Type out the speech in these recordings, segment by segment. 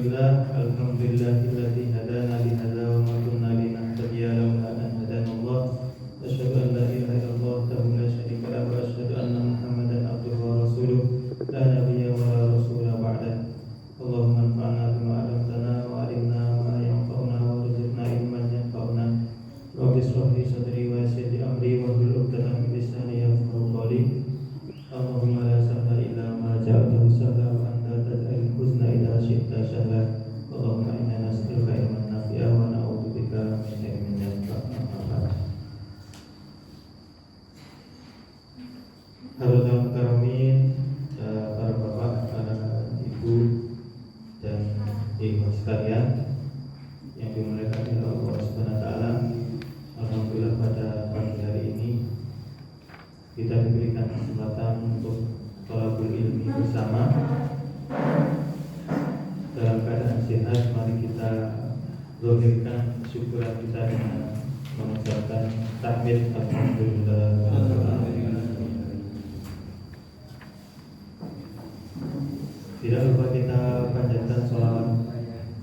Alhamdulillahilladzi hadana li hadza wa ma kunna linahtadiya laula an hadana Allah. Asyhadu an la ilaha illallah wahdahu la syarika lahu wa asyhadu anna Muhammadan abduhu wa rasuluh la nabiyya wa la rasula ba'dah. Allahumma anfa'na bima 'allamtana wa 'allimna ma yanfa'una wa rzuqna ilman yanfa'una. Rabbi shrah li sadri wa yassir li amri wa hlul 'uqdatam min lisani yafqahu qawli. Allahumma la sahla illa ma ja'altahu sahla wa anta taj'alul huzna idza syi'ta sahla. Allahumma inna nas'aluka ilman nafi'a wa na'udzubika min ilmin la yanfa'. Halo teman karamin, para bapak, para ibu dan ibu sekalian yang dimuliakan oleh Allah Subhanahu wa taala. Alhamdulillah pada pagi hari ini kita diberikan kesempatan untuk thalabul ilmi bersama dalam keadaan sehat. Mari kita zahirkan syukuran kita dengan mengucapkan tahmid alhamdulillah. Tidak lupa kita panjatkan sholawat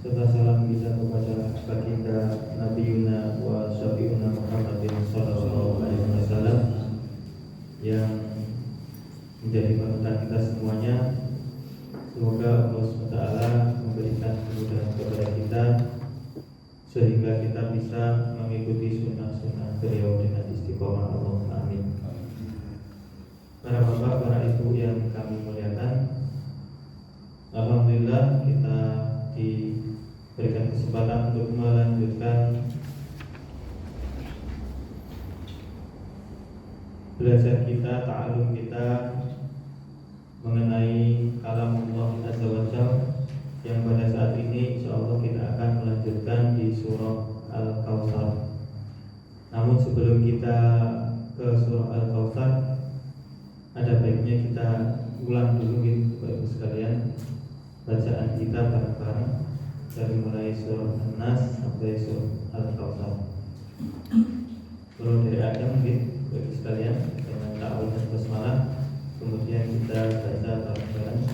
serta salam kita kepada baginda Nabiuna wa Syafi'una Muhammadin sallallahu alaihi wasallam yang menjadi panutan kita semuanya. Semoga Allah SWT memberikan kemudahan kepada kita sehingga kita bisa mengikuti sunnah-sunnah beliau dengan istiqomah. Allah amin. Para bapak, para ibu yang kami muliakan, alhamdulillah kita diberikan kesempatan untuk melanjutkan belajar kita, ta'alum kita mengenai kalamullah azza wa jalla, yang pada saat ini insyaallah kita akan melanjutkan di surah Al-Kautsar. Namun sebelum kita ke surah Al-Kautsar, ada baiknya kita ulang dulu gitu Bapak Ibu sekalian bacaan kita bareng-bareng dari mulai surah An-Nas sampai surah Al-Kautsar. Kalau dari Adam gitu Bapak Ibu sekalian dengan ta'awun dan basmalah, kemudian kita baca bareng-bareng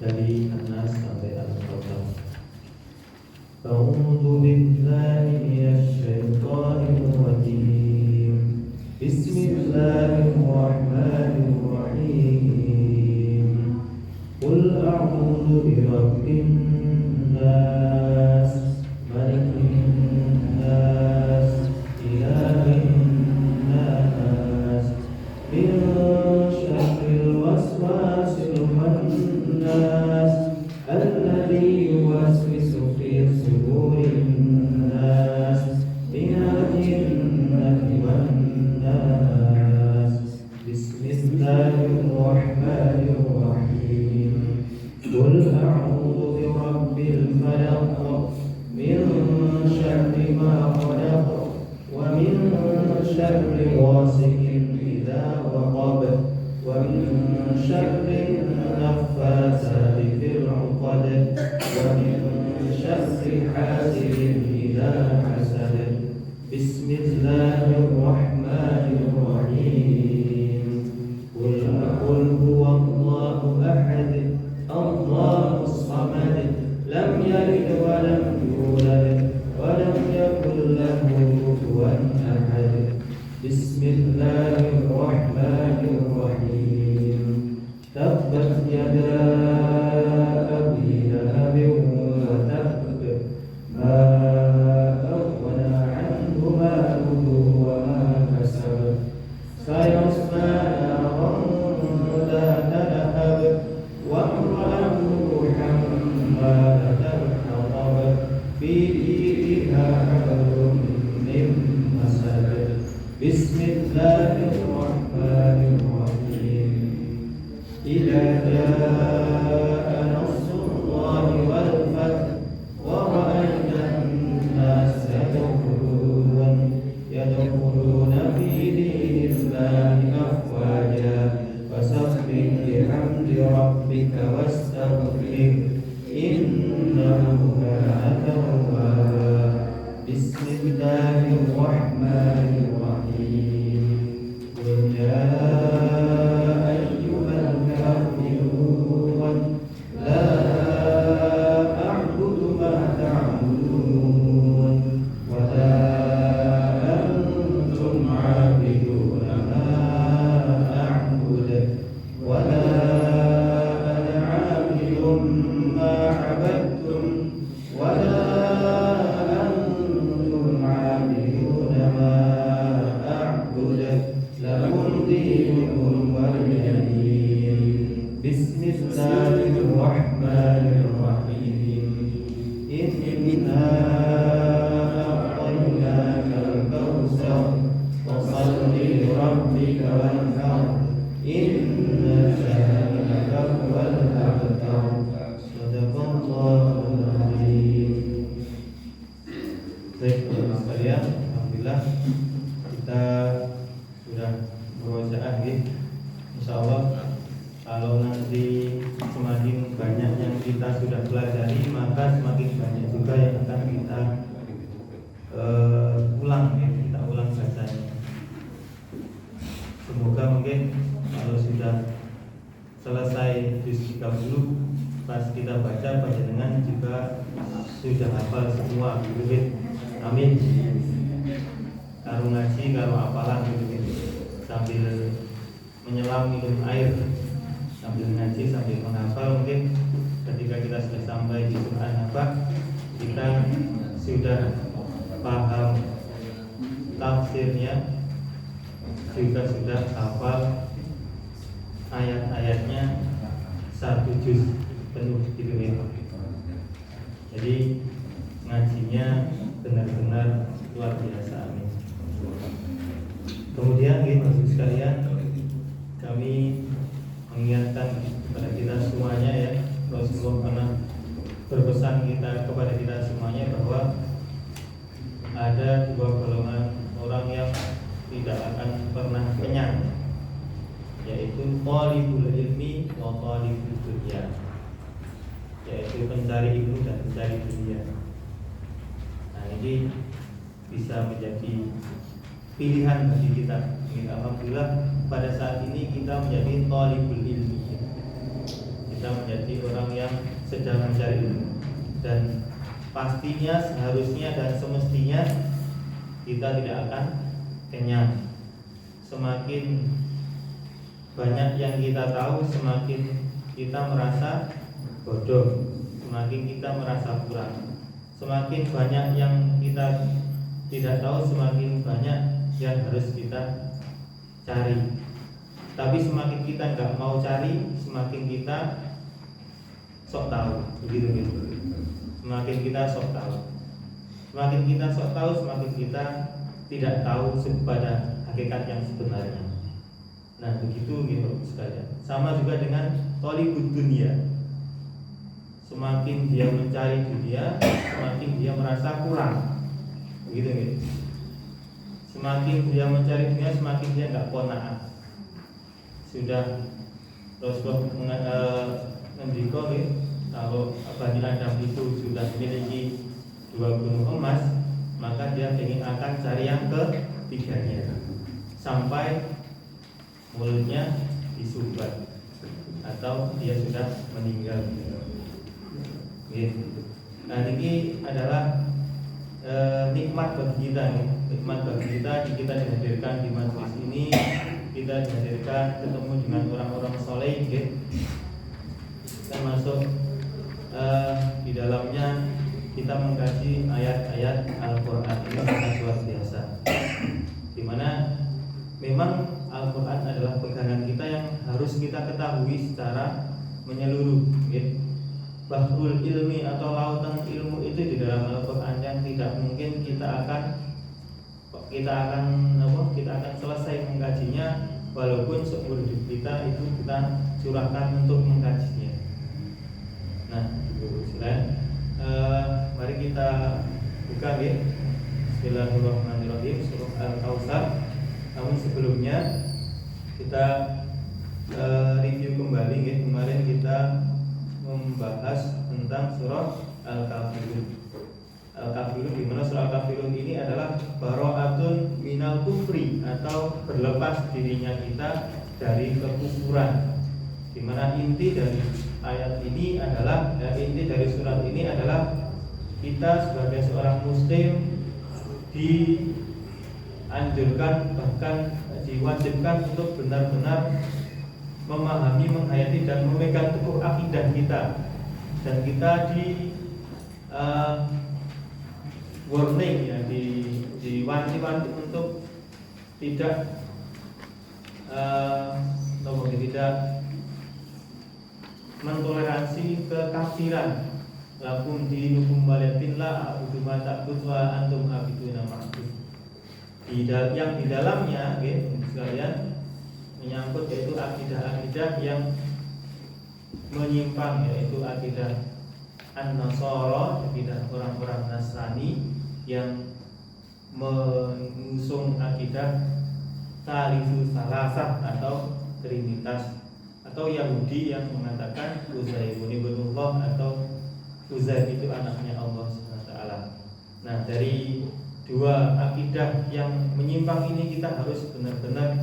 dari An-Nas sampai Al-Kautsar. A'udzu billahi minasy syaithanir rajim. Bismillahirrahmanirrahim. Qul a'udzu birabbin nas, malikin nas, ilahin nas, min syarril waswasil khannas, alladzi yuwaswisu fi sudurin nas, minal jinnati wan nas. Bismillahirrahmanirrahim. Qul a'udzu birabbil falaq, min syarri ma khalaq, wa min syarri ghasiqin idza waqab, wa min syarri naffasati fil 'uqad, wa min syarri hasidin idza hasad. Bismillahirrahmanirrahim. Qul huwallahu ahad, Allahus samad, lam yalid wa lam yulad wa lam yakul lahu kufuwan ahad. Bismillahirrahmanirrahim. Tabbat yada abi lahabin wa tabb, ma aghna anhu maluhu wa ma kasab, sayasla naran dhata lahab, wa imra'atuhu hammalatal hatab, fi jidiha hablum min masad. Bismillahirrahmanirrahim. Idza jaa nasrullahi wal fath wa ra'aitan nasa yadkhuluna fi dinillahi afwaja, fasabbih bihamdi rabbika wastaghfir, innahu kana tawwaba. Bismillahirrahmanirrahim. Qul ya ayyuhal kafirun, la a'budu lakum dinukum waliyadin. Bismillahirrahmanirrahim. Inna a'tainakal kautsar fasholli li rabbika wanhar. Inna shani'aka huwal abtar. Sadaqallahul azim. Baik, teman-teman sekalian, alhamdulillah kita sudah berusaha insyaallah kalau nanti semakin banyak yang kita sudah pelajari, maka semakin banyak juga yang akan kita ulang kita ulang bacanya. Semoga mungkin kalau sudah selesai juz 30 pas kita baca panjenengan juga sudah hafal semua gitu. Amin. Karo ngaji karo apalan gitu. Sambil menyelam minum air, sambil ngaji sambil menghafal, mungkin ketika kita sudah sampai di surah An-Naba kita sudah paham tafsirnya, juga sudah hafal ayat-ayatnya satu juz penuh gitu ya. Jadi ngajinya benar-benar luar biasa. Amin. Kemudian teman-teman sekalian, kami mengingatkan kepada kita semuanya ya, Rasulullah pernah berpesan kepada kita semuanya bahwa ada dua golongan orang yang tidak akan pernah kenyang, yaitu thalibul ilmi wa thalibul dunya, yaitu pencari ilmu dan pencari dunia. Nah, ini bisa menjadi pilihan bagi kita. Alhamdulillah pada saat ini kita menjadi thalibul ilmi. Kita menjadi orang yang sedang mencari ilmu, dan pastinya seharusnya dan semestinya kita tidak akan kenyang. Semakin banyak yang kita tahu, semakin kita merasa bodoh, semakin kita merasa kurang. Semakin banyak yang kita tidak tahu, semakin banyak yang harus kita cari. Tapi semakin kita nggak mau cari, semakin kita sok tahu, begitu. Semakin kita sok tahu, semakin kita sok tahu, semakin kita tidak tahu pada hakikat yang sebenarnya. Nah, begitu sekalian. Sama juga dengan thalibud dunia. Semakin dia mencari dunia, semakin dia merasa kurang, begitu. Semakin dia mencari dunia, semakin dia nggak qanaah. Sudah Rasulullah ngendika kalau Bani Adam itu sudah memiliki 2 gunung emas, maka dia ingin akan cari yang ketiganya sampai mulutnya disumbat atau dia sudah meninggal. Nah, ini adalah nikmat bagi kita, nikmat bagi kita dihadirkan di majelis ini, kita dihadirkan ketemu dengan orang-orang soleh, termasuk di dalamnya kita mengkaji ayat-ayat Al-Quran. Ini sangat luar biasa, dimana memang Al-Quran adalah pegangan kita yang harus kita ketahui secara menyeluruh. Bahrul ilmi atau lautan ilmu itu di dalam Al-Quran yang tidak mungkin kita akan selesai mengkajinya, walaupun seumur hidup kita itu kita curahkan untuk mengkajinya. Nah, mari kita buka Bismillahirrahmanirrahim, surah Al-Kautsar. Namun sebelumnya kita review kembali. Kemarin kita membahas tentang surah Al-Kafirun. Al-Kafirun, di mana surah Al-Kafirun ini adalah bara'atun minal kufri, atau berlepas dirinya kita dari kekufuran. Di mana inti dari ayat ini adalah, inti dari surat ini adalah kita sebagai seorang muslim dianjurkan, bahkan diwajibkan untuk benar-benar memahami, menghayati dan memegang teguh akidah kita. Dan kita di warning, diwanti-wanti untuk tidak tidak mentoleransi kekafiran. Lakum dinukum waliyatillah a'budu ma ta'bud wa antum abiduna ma'bud. Yang di dalamnya sekalian menyangkut yaitu akidah-akidah yang menyimpang, yaitu akidah An-Nasara, akidah orang-orang Nasrani yang mengusung akidah Thalithu Salasah atau Trinitas, atau Yahudi yang mengatakan Uzairun ibnullah atau Uzair itu anaknya Allah SWT. Nah, dari dua akidah yang menyimpang ini kita harus benar-benar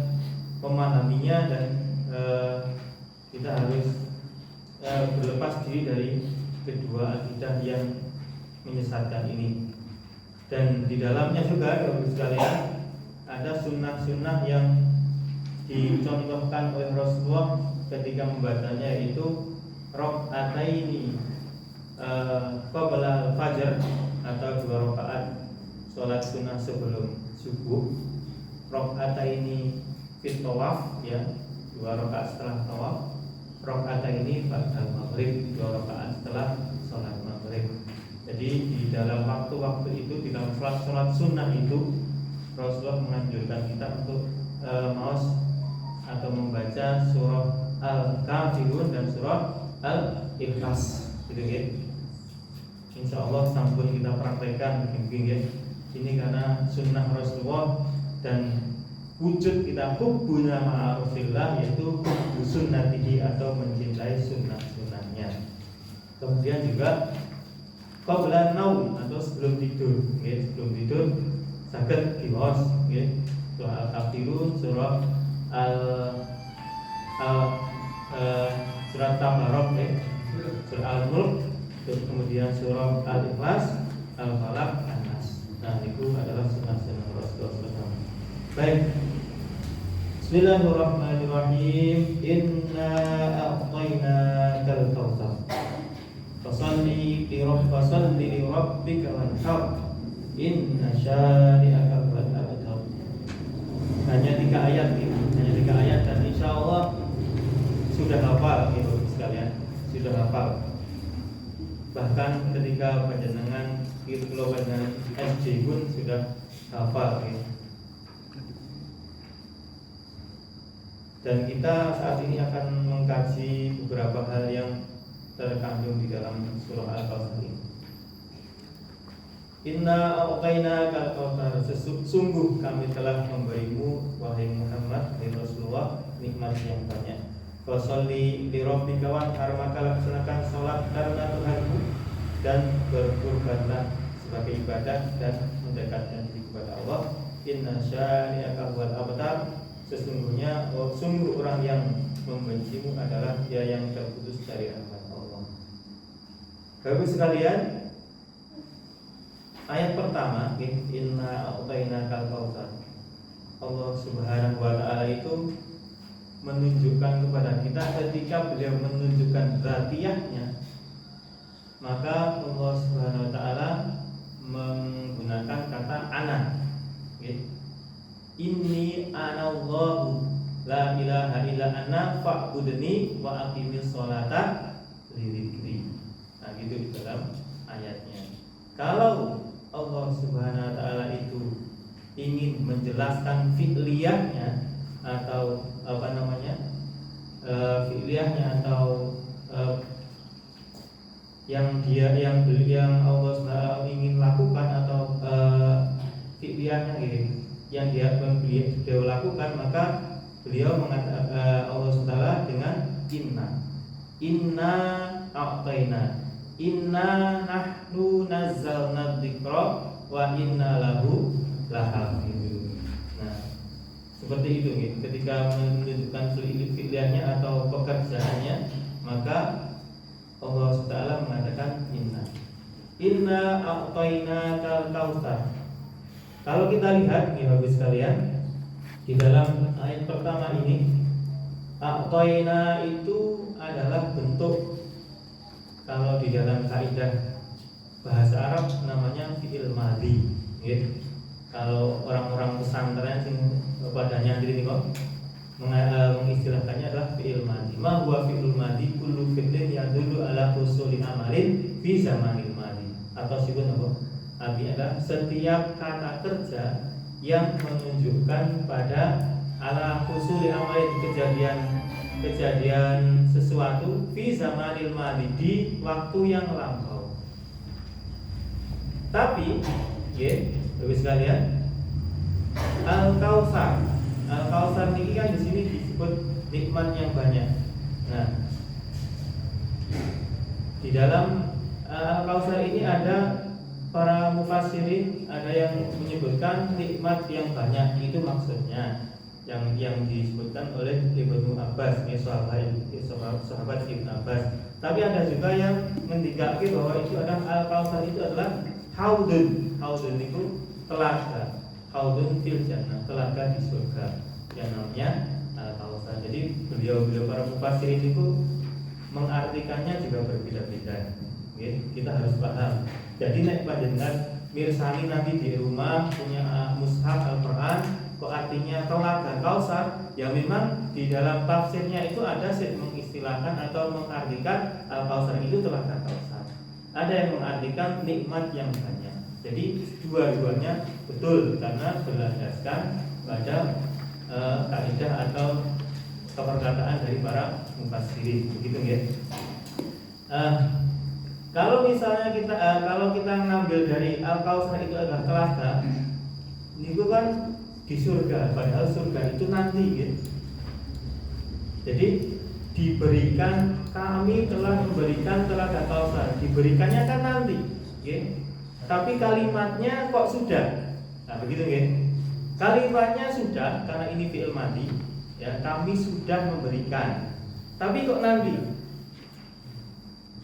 memahaminya dan kita harus berlepas diri dari kedua akidah yang menyesatkan ini. Dan di dalamnya juga Bapak sekalian ada sunnah-sunnah yang dicontohkan oleh Rasulullah ketika membacanya, yaitu rakaataini qabla al-fajr atau 2 rakaat sholat sunnah sebelum subuh, rakaataini fit tawaf, ya, 2 rakaat setelah tawaf, rakaataini ba'da maghrib, 2 rakaat setelah sholat maghrib. Jadi di dalam waktu-waktu itu, di dalam sholat sunnah itu Rasulullah menganjurkan kita untuk maos atau membaca surah Al-Kafirun dan surah Al-Ikhlas, gitu ya. Insya Allah sampun kita praktekkan mungkin ya. Ini karena sunnah Rasulullah dan wujud kita hubbuna ma'arufillah, yaitu sunnatihi atau mencintai sunnah-sunnahnya. Kemudian juga qabla naum atau sebelum tidur, ya. Sebelum tidur saged diwaos, ya. Surah Al-Kafirun, surah surah Tabarok, ya. Surah Al-Mulk, kemudian surah Al-Ikhlas, Al-Falaq, An-Nas. Nah, itu adalah sunnah-sunnah Rasulullah SAW. Baik. Bismillahirrahmanirrahim. Inna a'tainakal kautsar. Fasalli li rabbika wanhar. Inna syani'aka huwal abtar. Hanya 3 ayat ini, hanya 3 ayat dan insyaallah sudah hafal Ibu sekalian, sudah hafal. Bahkan ketika panjenengan kalau panjenengan SD pun sudah hafal ya. Dan kita saat ini akan mengkaji beberapa hal yang terkandung di dalam surah Al-Kautsar ini. Inna a'tainakal kautsar, sesungguh kami telah memberimu wahai Muhammad, wahai Rasulullah, nikmat yang banyak. Fasholli li rabbika wanhar, maka laksanakan salat karena Tuhanmu dan berkurbanlah sebagai ibadah dan mendekatkan diri kepada Allah. Inna syani'aka huwal abtar, sesungguhnya sungguh orang yang membencimu adalah dia yang terputus dari rahmat Allah. Bapak sekalian, ayat pertama, inna a'tainakal kautsar, Allah Subhanahu wa taala itu menunjukkan kepada kita ketika beliau menunjukkan dzatiyahnya, maka Allah Subhanahu wa taala menggunakan kata ana. Inni anallahu la ilaha illa ana fa'budni wa aqimis sholata lidzikri. Nah, gitu di dalam ayatnya. Kalau Allah Subhanahu wa taala itu ingin menjelaskan fi'liyahnya atau fi'liyahnya atau yang Allah SWT ingin lakukan atau fi'liyahnya gitu, yang beliau lakukan, maka beliau mengatakan Allah SWT dengan inna a'taina, inna nahnu nazzalna dzikra wa inna lahu lahafizun. Nah, seperti itu gitu. Ketika menunjukkan fi'liyahnya atau pekerjaannya, maka Allah SWT mengatakan inna a'tainakal kautsar. Kalau kita lihat nih Bapak sekalian, di dalam ayat pertama ini, a'taina itu adalah bentuk, kalau di dalam kaidah bahasa Arab namanya fi'il madhi, gitu. Kalau orang-orang pesantren sing pada nyantri ini kok mengistilahkannya adalah fi'il madi. Ma huwa fi'lul madi kullu fi'lin yadullu ala husuli amalin fi zamanil madi. Atau sebut apa? Adalah setiap kata kerja yang menunjukkan pada ala husuli amalin, kejadian sesuatu fi zamanil madi, di waktu yang lampau. Tapi Bapak sekalian, Al-Kautsar ini kan di sini disebut nikmat yang banyak. Nah, di dalam Al-Kautsar ini ada para mufassirin, ada yang menyebutkan nikmat yang banyak, itu maksudnya yang disebutkan oleh Ibnu Abbas, sahabat Ibnu Abbas. Tapi ada juga yang mendikati bahwa itu adalah Al-Kautsar itu adalah haudun itu telaga, haudun fil jannah, telaga di surga yang namanya Al-Kautsar. Jadi beliau para mufassirin itu mengartikannya juga berbeda-beda. Kita harus paham. Jadi nek panjenengan mirsani nanti di rumah punya mushaf Al-Qur'an, kok artinya telaga Kautsar, ya memang di dalam tafsirnya itu ada yang mengistilahkan atau mengartikan Al-Kautsar itu telaga Kautsar. Ada yang mengartikan nikmat yang banyak. Jadi dua-duanya betul karena berlandaskan pada kaidah atau perkataan dari para mufassirin, begitu ya. Kalau misalnya kalau kita ngambil dari Al-Kautsar itu adalah telaga, itu kan di surga, padahal surga itu nanti gitu. Jadi kami telah memberikan telaga Kautsar, diberikannya kan nanti, gitu. Tapi kalimatnya kok sudah, nah begitu gitu. Kalimatnya sudah karena ini fi'il madhi, ya kami sudah memberikan. Tapi kok nanti?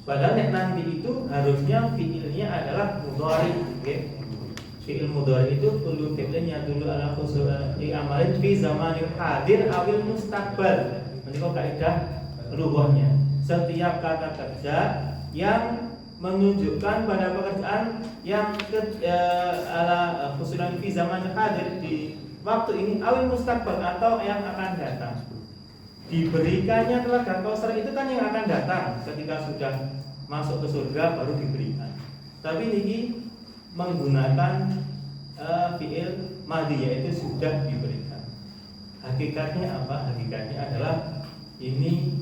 Padahal nanti itu harusnya fi'ilnya adalah mudhari, okay? Fi'il mudhari itu kullu fi'lin yadullu ala husuli amalin fi zamanil hadir awil mustaqbal. Menurut kaidah lughahnya, setiap kata kerja yang menunjukkan pada pekerjaan yang ala husulan fi zamanil hadir, di waktu ini, awil mustaqbal atau yang akan datang. Diberikannya telaga Kautsar itu kan yang akan datang ketika sudah masuk ke surga baru diberikan. Tapi ini menggunakan fi'il madhi, yaitu sudah diberikan. Hakikatnya apa? Hakikatnya adalah ini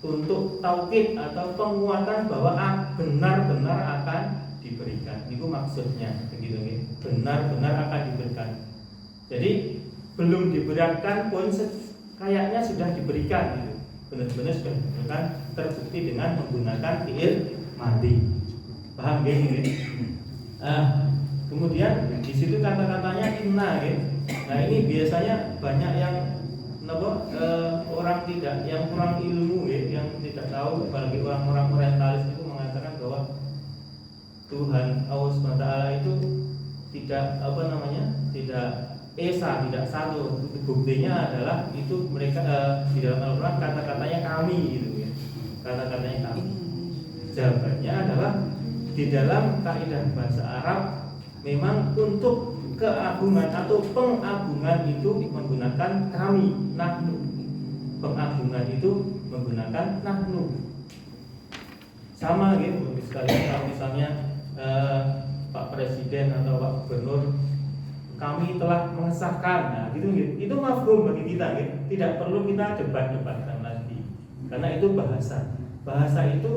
untuk taukid atau penguatan bahwa benar-benar akan diberikan. Itu maksudnya, begitu nih. Benar-benar akan diberikan. Jadi belum diberikan pun kayaknya sudah diberikan gitu. Benar-benar sudah diberikan, terbukti dengan menggunakan fi'il madhi. Paham gini? Kemudian di situ kata-katanya inna gitu. Nah, ini biasanya banyak yang orang yang kurang ilmu gitu, yang tidak tahu, apalagi orang-orang orientalis itu mengatakan bahwa Tuhan Allah SWT itu tidak tidak esa, tidak satu. Buktinya adalah itu mereka di dalam Al-Quran kata-katanya kami gitu ya. Kata-katanya kami. Jawabannya adalah di dalam kaidah bahasa Arab memang untuk keagungan atau pengagungan itu menggunakan kami, nahnu. Pengagungan itu menggunakan nahnu. Sama gitu sekalian kalau misalnya Pak Presiden atau Pak Gubernur, kami telah mengesahkan, nah gitu. Itu mafhum bagi kita, gitu. Tidak perlu kita debat-debatkan lagi, karena itu bahasa itu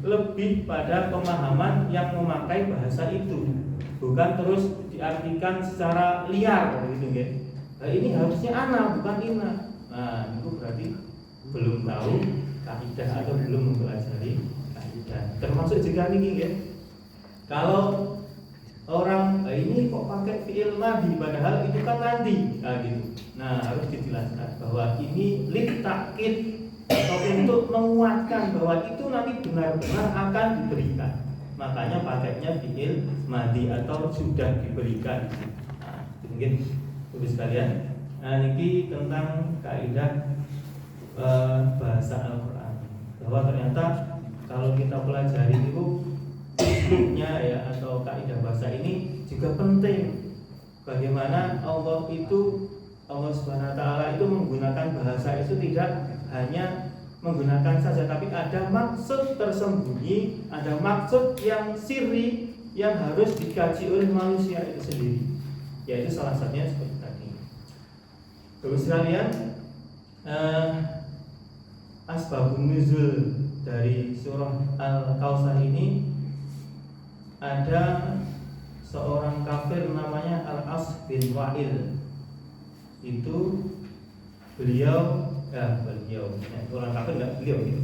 lebih pada pemahaman yang memakai bahasa itu, bukan terus diartikan secara liar, gitu gitu. Nah, ini harusnya ana bukan ina. Nah itu berarti belum tahu kaidah atau belum mempelajari kaidah. Termasuk juga nih gitu. Kalau orang ini kok pakai fi'il madhi padahal itu kan nanti, nah gitu. Nah harus dijelaskan bahwa ini lit takkid atau untuk menguatkan bahwa itu nanti benar-benar akan diberikan. Makanya pakainya fi'il madhi atau sudah diberikan. Nah, mungkin tulis sekalian. Nah ini tentang kaidah bahasa Al-Quran, bahwa ternyata kalau kita pelajari itu usulnya ya atau kaidah bahasa ini juga penting. Bagaimana Allah Subhanahu wa taala itu menggunakan bahasa itu tidak hanya menggunakan saja, tapi ada maksud tersembunyi, ada maksud yang sirri yang harus dikaji oleh manusia itu sendiri, yaitu salah satunya seperti tadi. Terus sekalian, asbabun nuzul dari surah Al-Kautsar ini ada seorang kafir namanya Al-As bin Wa'il. Itu beliau orang kafir enggak beliau gitu.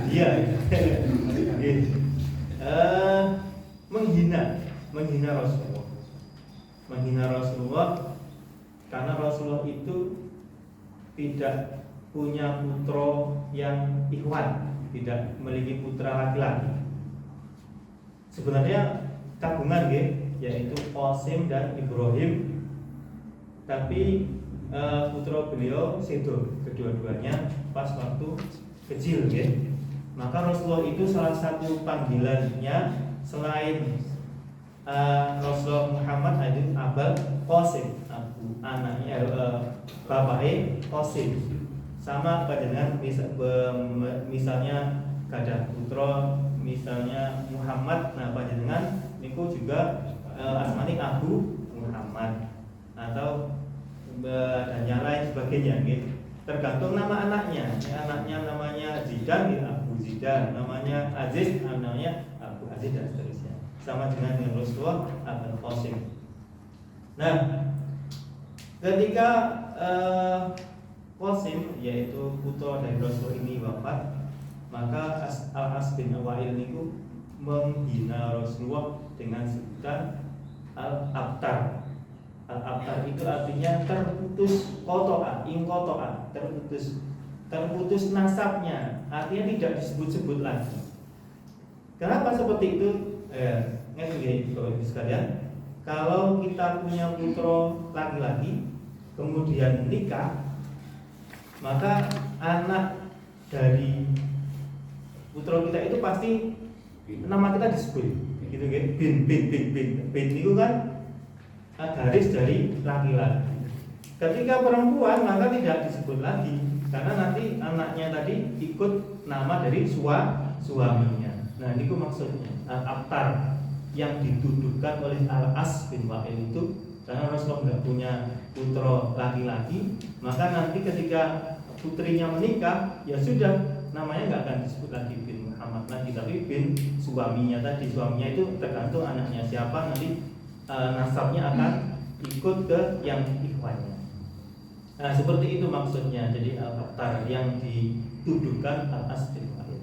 Dia menghina Rasulullah karena Rasulullah itu tidak punya putra yang ikhwan, tidak memiliki putra laki-laki. Sebenarnya kagungan yaitu Qasim dan Ibrahim, tapi putra beliau sedo kedua-duanya pas waktu kecil Maka Rasulullah itu salah satu panggilannya selain Rasulullah Muhammad itu Abul Qasim, anaknya bapaknya Qasim. Sama dengan misalnya gadah putra misalnya Muhammad, nah panjenengan niku juga asmani Abu Muhammad atau dan yang lain sebagainya gitu. Tergantung nama anaknya. Anaknya namanya Zidan Abu Zidan, namanya Aziz namanya Abu Aziz dan seterusnya. Sama dengan Rasulullah Abul Qasim. Nah, ketika Qasim yaitu putra dari Rasul ini wafat, maka Al-As bin Wa'il niku menghina Rasulullah dengan sebutan Al-Abtar. Al-Abtar itu artinya terputus ingkotoa, terputus nasabnya, artinya tidak disebut-sebut lagi. Kenapa seperti itu? Ngerti Bapak Ibu sekalian, kalau kita punya putra laki-laki kemudian menikah, maka anak dari putra kita itu pasti nama kita disebut gitu bin itu kan garis dari laki-laki. Ketika perempuan maka tidak disebut lagi karena nanti anaknya tadi ikut nama dari suaminya. Nah ini maksudnya Al-Abtar yang dituduhkan oleh Al-As bin Wa'il itu, karena Rasulullah tidak punya putra laki-laki, maka nanti ketika putrinya menikah, ya sudah namanya nggak akan disebut lagi bin Muhammad lagi, tapi bin suaminya tadi. Suaminya itu tergantung anaknya siapa, nanti nasabnya akan ikut ke yang ikhwannya. Nah seperti itu maksudnya. Jadi Al-Abtar yang dituduhkan Al-As bin Wa'il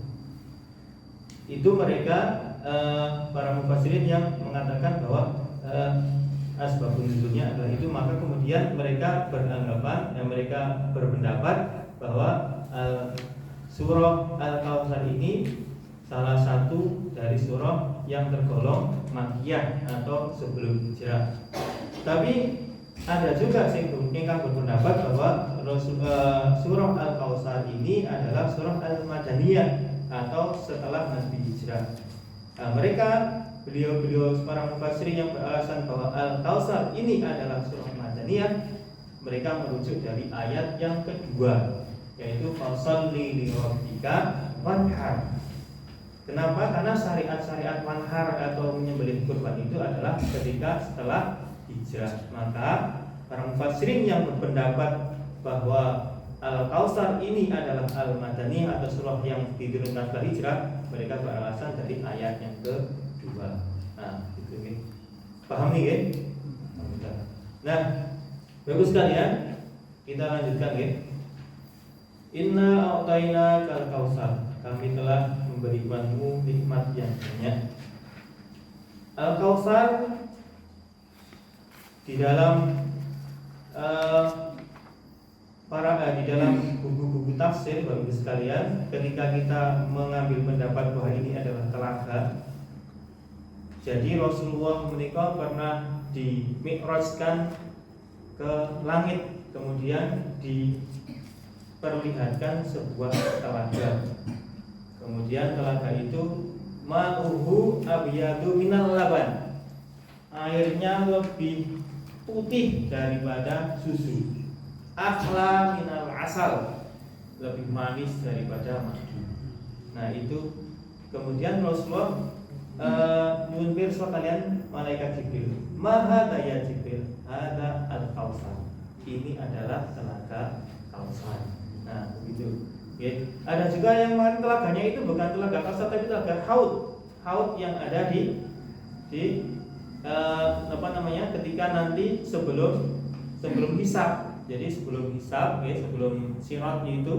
itu mereka para mufassirin yang mengatakan bahwa asbabun nuzulnya adalah itu. Maka kemudian mereka beranggapan, mereka berpendapat bahwa surah Al-Kautsar ini salah satu dari surah yang tergolong Makkiyah atau sebelum hijrah. Tapi ada juga yang berpendapat bahwa surah Al-Kautsar ini adalah surah Al-Madaniyah atau setelah Nabi hijrah. Nah, mereka beliau para mufassirin yang beralasan bahwa Al-Kautsar ini adalah surah Madaniyah, mereka merujuk dari ayat yang kedua, yaitu fasholli li rabbika wanhar. Kenapa? Karena syariat-syariat wanhar atau menyembelih kurban itu adalah ketika setelah hijrah. Maka para mufassirin yang berpendapat bahwa Al-Kautsar ini adalah Al-Madaniyah atau surah yang diturunkan setelah hijrah, mereka beralasan dari ayat yang kedua. Nah, itu nih. Paham nih, ya? Nah, bagus sekalian, kita lanjutkan ya. Inna a'tayna kal kautsar. Kami telah memberikanmu nikmat yang banyak. Al-Kautsar di dalam di dalam buku-buku tafsir, Bapak Ibu sekalian, ketika kita mengambil pendapat bahwa ini adalah telaga, jadi Rasulullah menikah pernah dimi'rajkan ke langit, kemudian diperlihatkan sebuah telaga. Kemudian telaga itu ma'uhu abyadu minal laban, airnya lebih putih daripada susu. Akhla minal asal, lebih manis daripada madu. Nah itu kemudian Rasulullah nyuwun pirsa kalian malaikat Jibril, maha daya Jibril, ada al-Kautsar. Ini adalah telaga Kautsar. Nah begitu. Okay. Ada juga yang mengatakan telaganya itu bukan telaga Kautsar tapi telaga Haud yang ada di ketika nanti sebelum hisab. Jadi sebelum hisab, sebelum siratnya itu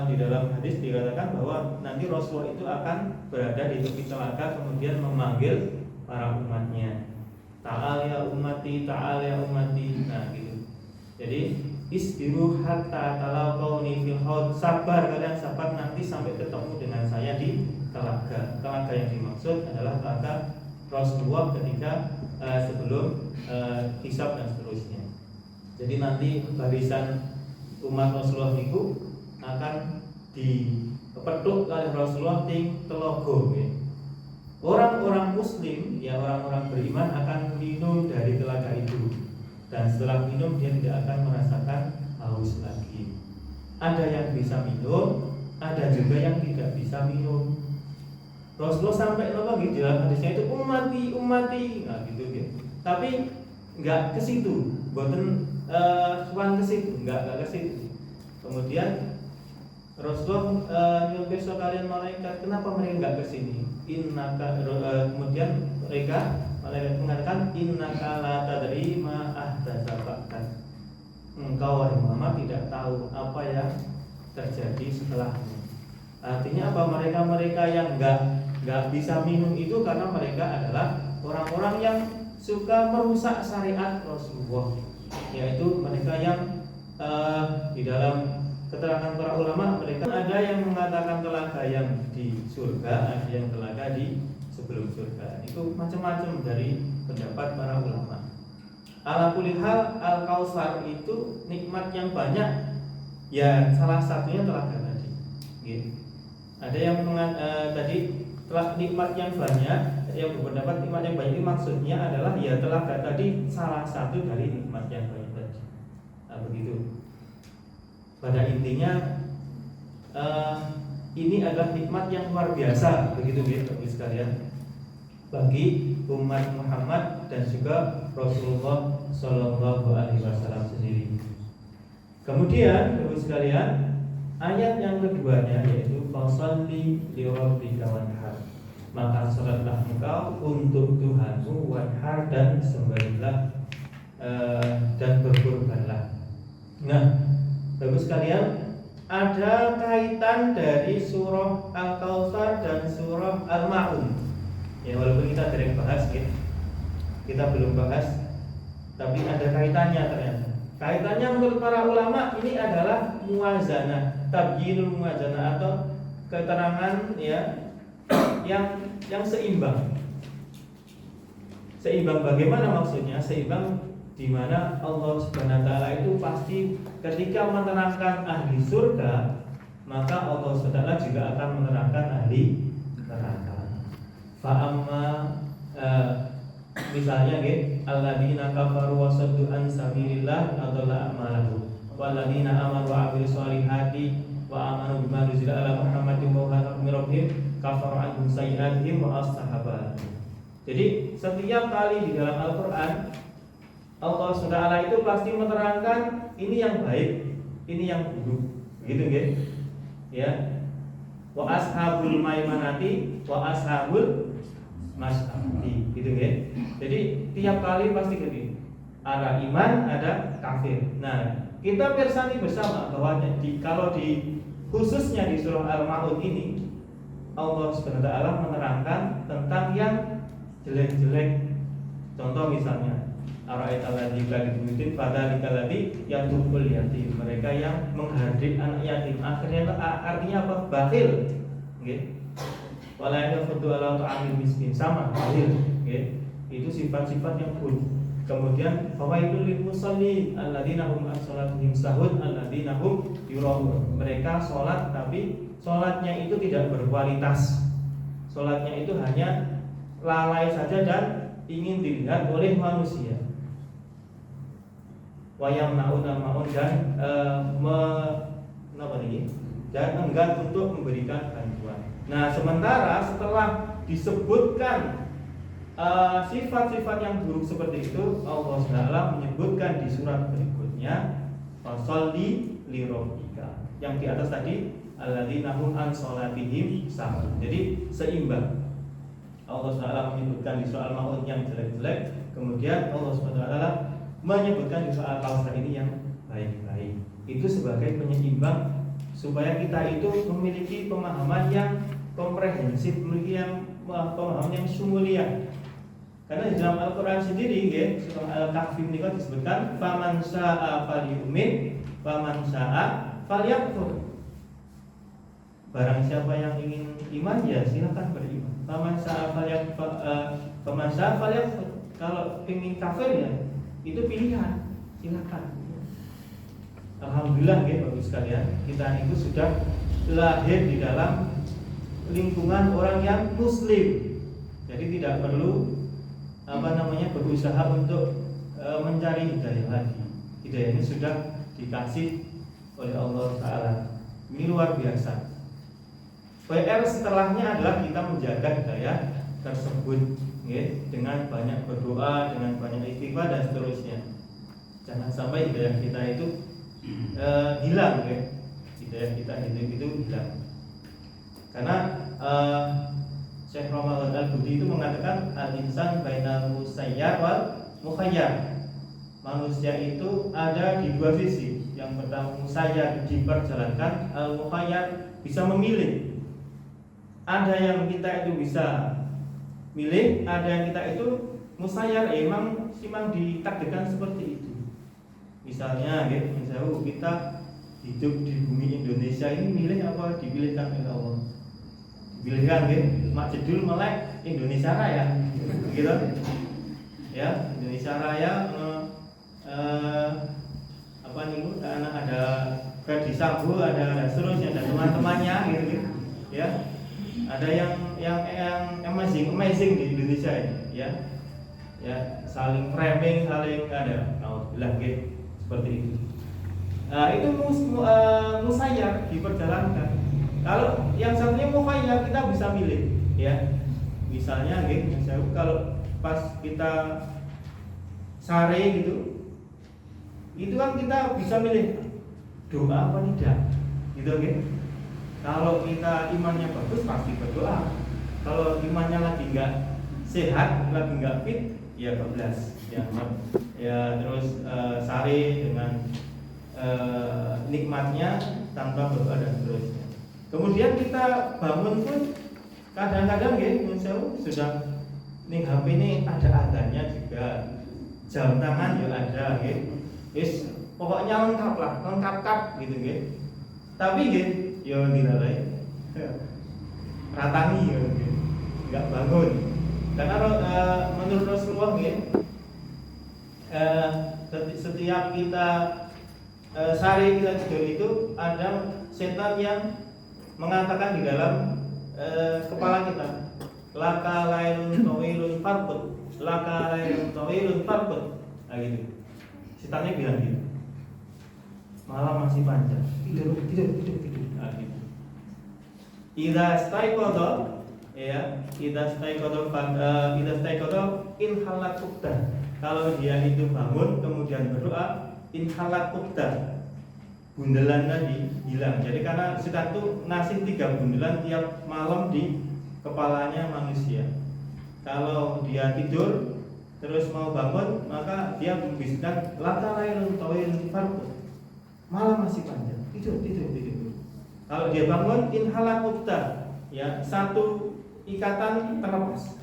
di dalam hadis dikatakan bahwa nanti Rasulullah itu akan berada di tepi telaga kemudian memanggil para umatnya. Ta'al ya ummati, ta'al ya ummati. Nah gitu. Jadi isbiru hatta talaqauni fil haud. Sabar kalian, sabar nanti sampai ketemu dengan saya di telaga. Telaga yang dimaksud adalah telaga Rasulullah ketika sebelum hisab dan seterusnya. Jadi nanti barisan umat Rasulullah itu akan dipethuk oleh Rasulullah ting telogo. Orang-orang muslim, ya orang-orang beriman akan minum dari telaga itu. Dan setelah minum dia tidak akan merasakan haus lagi. Ada yang bisa minum, ada juga yang tidak bisa minum. Rasulullah sampai di dalam hadisnya itu ummati, nah gitu gitu. Tapi nggak ke situ, boten suan ke situ, nggak ke situ. Kemudian Rasulullah nyuwun pirsa kalian malaikat, kenapa mereka nggak ke sini? Kemudian malaikat mengatakan innaka la tadri ma ahdatsa ba'dak. Engkau wahai Muhammad tidak tahu apa yang terjadi setelahmu. Artinya apa? Mereka yang nggak bisa minum itu karena mereka adalah orang-orang yang suka merusak syariat Rasulullah, yaitu mereka yang di dalam keterangan para ulama mereka ada yang mengatakan telaga yang di surga, ada yang telaga di sebelum surga. Itu macam-macam dari pendapat para ulama. Ala kulli hal al-Kautsar itu nikmat yang banyak. Ya salah satunya telaga tadi. Gitu. Ada yang tadi nikmat yang banyak, yang berpendapat nikmat yang banyak ini maksudnya adalah ya telaga tadi salah satu dari nikmat yang banyak tadi. Nah, begitu. Pada intinya ini adalah nikmat yang luar biasa, begitu ya Bapak sekalian, bagi umat Muhammad dan juga Rasulullah Shallallahu Alaihi Wasallam sendiri. Kemudian Bapak sekalian, ayat yang keduanya yaitu fasalli li rabbika wanhar, maka salatlah engkau untuk Tuhanmu, wanhar dan sembelihlah dan berkurbanlah. Nah, bagus sekalian, ada kaitan dari surah Al-Kautsar dan surah Al-Ma'un. Ya walaupun kita sering bahas ya, kita belum bahas, tapi ada kaitannya ternyata. Kaitannya menurut para ulama ini adalah muwazanah, tabyinul muwazanah atau keterangan ya yang seimbang. Seimbang bagaimana maksudnya? Seimbang di mana Allah Subhanahu wa taala itu pasti ketika menerangkan ahli surga, maka Allah Subhanahu wa taala juga akan menerangkan ahli neraka. Fa amma misalnya alladzina kafaru wa saddu an sabilillah adalla a'malahum walladzina amanu wa 'amilus solihati wa amanu bima nuzila ala Muhammadin wa huwa min rabbihim kafaru anhum sayyi'atihim wa astahabah. Jadi setiap kali di dalam Al-Qur'an Allah SWT itu pasti menerangkan ini yang baik, ini yang buruk, gitu kan? Ya. Wa ashabul maimanati wa ashabul mas'amati, gitu kan? Jadi tiap kali pasti gitu. Ada iman, ada kafir. Nah, kita persani bersama bahwa kalau di khususnya di surah Al-Ma'un ini Allah SWT menerangkan tentang yang jelek-jelek. Contoh misalnya Ara'aital ladzi kadibudin fadzalikal ladzi yatubul yatim. Mereka yang menghardik anak yatim. Akhirnya artinya apa? Bakhil. Nggih. Wala yafuddu ala ta'amil miskin, sama bakhil, nggih. Itu sifat-sifat yang buruk. Kemudian fawailul lil musallin alladzina hum an salatihim sahun alladzina hum yura'un. Mereka salat tapi salatnya itu tidak berkualitas. Salatnya itu hanya lalai saja dan ingin dilihat oleh manusia. Wayam naun dan apa ini? Dan enggan untuk memberikan bantuan. Nah, sementara setelah disebutkan sifat-sifat yang buruk seperti itu, Allah SWT menyebutkan di surat berikutnya, fasolli lirabbika. Yang di atas tadi, alladzina hum an sholatihim sahun. Jadi seimbang. Allah SWT menyebutkan di soal Maun yang jelek-jelek, kemudian Allah SWT menyebutkan di soal Kausar ini yang baik-baik. Itu sebagai penyeimbang supaya kita itu memiliki pemahaman yang komprehensif, memiliki pemahaman yang sumulia. Karena di dalam Al-Quran sendiri, surah Al-Kahfi ini disebutkan, faman sya'a falyu'min, faman sya'a falyakfur. Barang siapa yang ingin iman, ya silakan beriman. Faman sya'a falyakfur. Kalau ingin kafir, ya itu pilihan, silakan. Alhamdulillah, bagus sekalian, kita itu sudah lahir di dalam lingkungan orang yang Muslim. Jadi tidak perlu berusaha untuk mencari hidayah lagi. Hidayah ini sudah dikasih oleh Allah Ta'ala. Ini luar biasa. PR setelahnya adalah kita menjaga hidayah tersebut, dengan banyak berdoa, dengan banyak istighfar dan seterusnya. Jangan sampai hidayah kita itu hilang, hidayah kita itu hilang. Karena Syekh Ramadan Al-Budi itu mengatakan al-insan bainal musayyar wal mukhayyar. Manusia itu ada di dua sisi. Yang pertama musayyar, diperjalankan, al-mukhayyar, bisa memilih. Ada yang kita itu bisa milih, ada yang kita itu musayyar, memang ditakdirkan seperti itu. Misalnya kita hidup di bumi Indonesia ini milih apa dipilihkan oleh Allah. Dipilihkan mak jedul melek Indonesia Raya, gitu. Ya, Indonesia Raya karena ada Ferdi Sambo, ada seterusnya dan teman-temannya gitu. Ya. Ada yang amazing di Indonesia ini, ya. Ya, saling framing, saling ada. Alhamdulillah seperti itu. Itu musayyar, diperjalankan. Kalau yang satunya mukhayyar, kita bisa milih, ya. Misalnya kalau pas kita sare gitu, itu kan kita bisa milih doa apa tidak, gitu. Kalau kita imannya bagus pasti berdoa. Kalau imannya lagi nggak sehat, lagi nggak fit, ya bablas, ya terus sare dengan nikmatnya tanpa berdoa dan seterusnya. Kemudian kita bangun pun kadang-kadang sudah ning HP ini ada adanya juga, jam tangan juga ada, pokoknya lengkap gitu. Tapi ya dilalai, ratangi nggak bangun. Karena menurut Rasulullah setiap kita sehari kita tidur itu ada setan yang mengatakan di dalam kepala kita, laka lailun tawilun farqud, laka lailun tawilun farqud. Nah gitu. Setannya bilang gitu. Malam masih panjang. Tidur. Nah gitu. Idza staiqadha inhalat ukta. Kalau dia itu bangun kemudian berdoa, inhalat ukta, bundelan tadi hilang. Jadi karena setan itu ngasih 3 bundelan tiap malam di kepalanya manusia. Kalau dia tidur terus mau bangun, maka dia membisikkan laka lailun tawilun farqud, malam masih panjang, tidur. Kalau dia bangun, inhalat ukta, ya, 1 ikatan terlepas.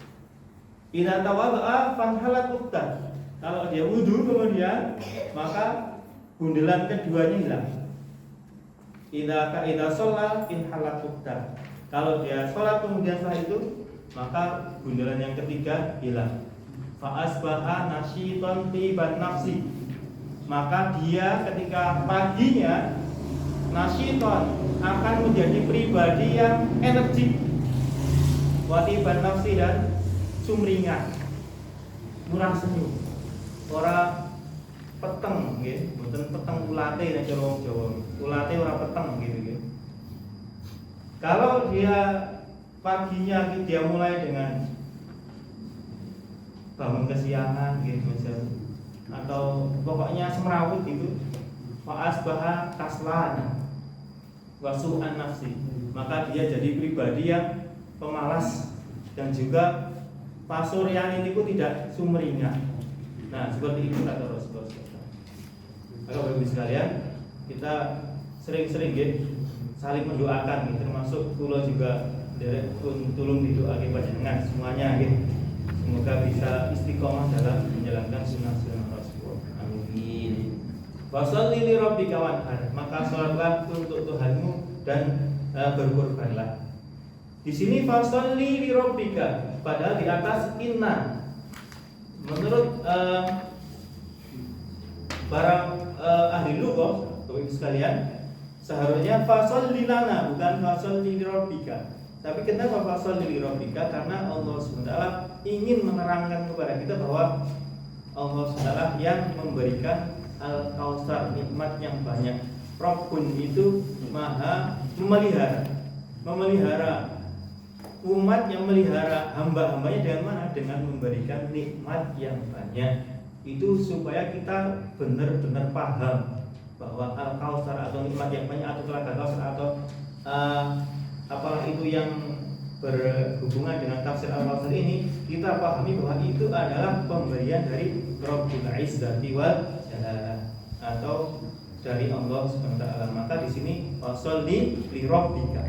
Idza tawadda'a fanhalat ukta. Kalau dia wudu kemudian, maka bundelan keduanya hilang. Idza shalla inhalat ukta. Kalau dia sholat kemudian setelah itu, maka bundelan yang ketiga hilang. Fa asbaha nasyitan tiban nafsi. Maka dia ketika paginya nasyitan akan menjadi pribadi yang energik, watiban nafsi, dan sumringah, murah senyum. Orang peteng nggih, mboten peteng ulate nek cara wong Jawa. Ulate ora peteng gitu nggih. Kalau dia paginya dia mulai dengan bangun kesiangan gitu misal, atau pokoknya semrawut gitu, wa asbaha kaslan wa su'an nafsi, maka dia jadi pribadi yang pemalas dan juga pasuryan ini pun tidak sumringah. Nah, seperti itu kata Rasulullah. Maka Bapak-Ibu sekalian, kita sering-sering saling mendoakan gitu, termasuk kula juga tolong didoakan panjenengan semuanya gitu. Semoga bisa istiqomah dalam menjalankan sunnah-sunnah Rasulullah. Amin. Washolli li rabbika wanhar, maka salatlah untuk Tuhanmu dan berkorbanlah. Di sini fasholli li rabbika, padahal di atas inna. Menurut para ahli lughah, Bapak-Ibu sekalian, seharusnya fasholli lana, bukan fasholli li rabbika. Tapi kenapa fasholli li rabbika? Karena Allah SWT ingin menerangkan kepada kita bahwa Allah SWT yang memberikan Al-Kautsar, nikmat yang banyak. Rabbun itu maha memelihara umat yang melihara hamba-hambanya dengan mana? Dengan memberikan nikmat yang banyak. Itu supaya kita benar-benar paham bahwa Al-Kautsar atau nikmat yang banyak atau telaga Kautsar atau apalah itu yang berhubungan dengan tafsir Al-Kautsar ini, kita pahami bahwa itu adalah pemberian dari Rabbul Izzati wal Jalalah atau dari Allah SWT. Maka di sini fasholli li rabbika,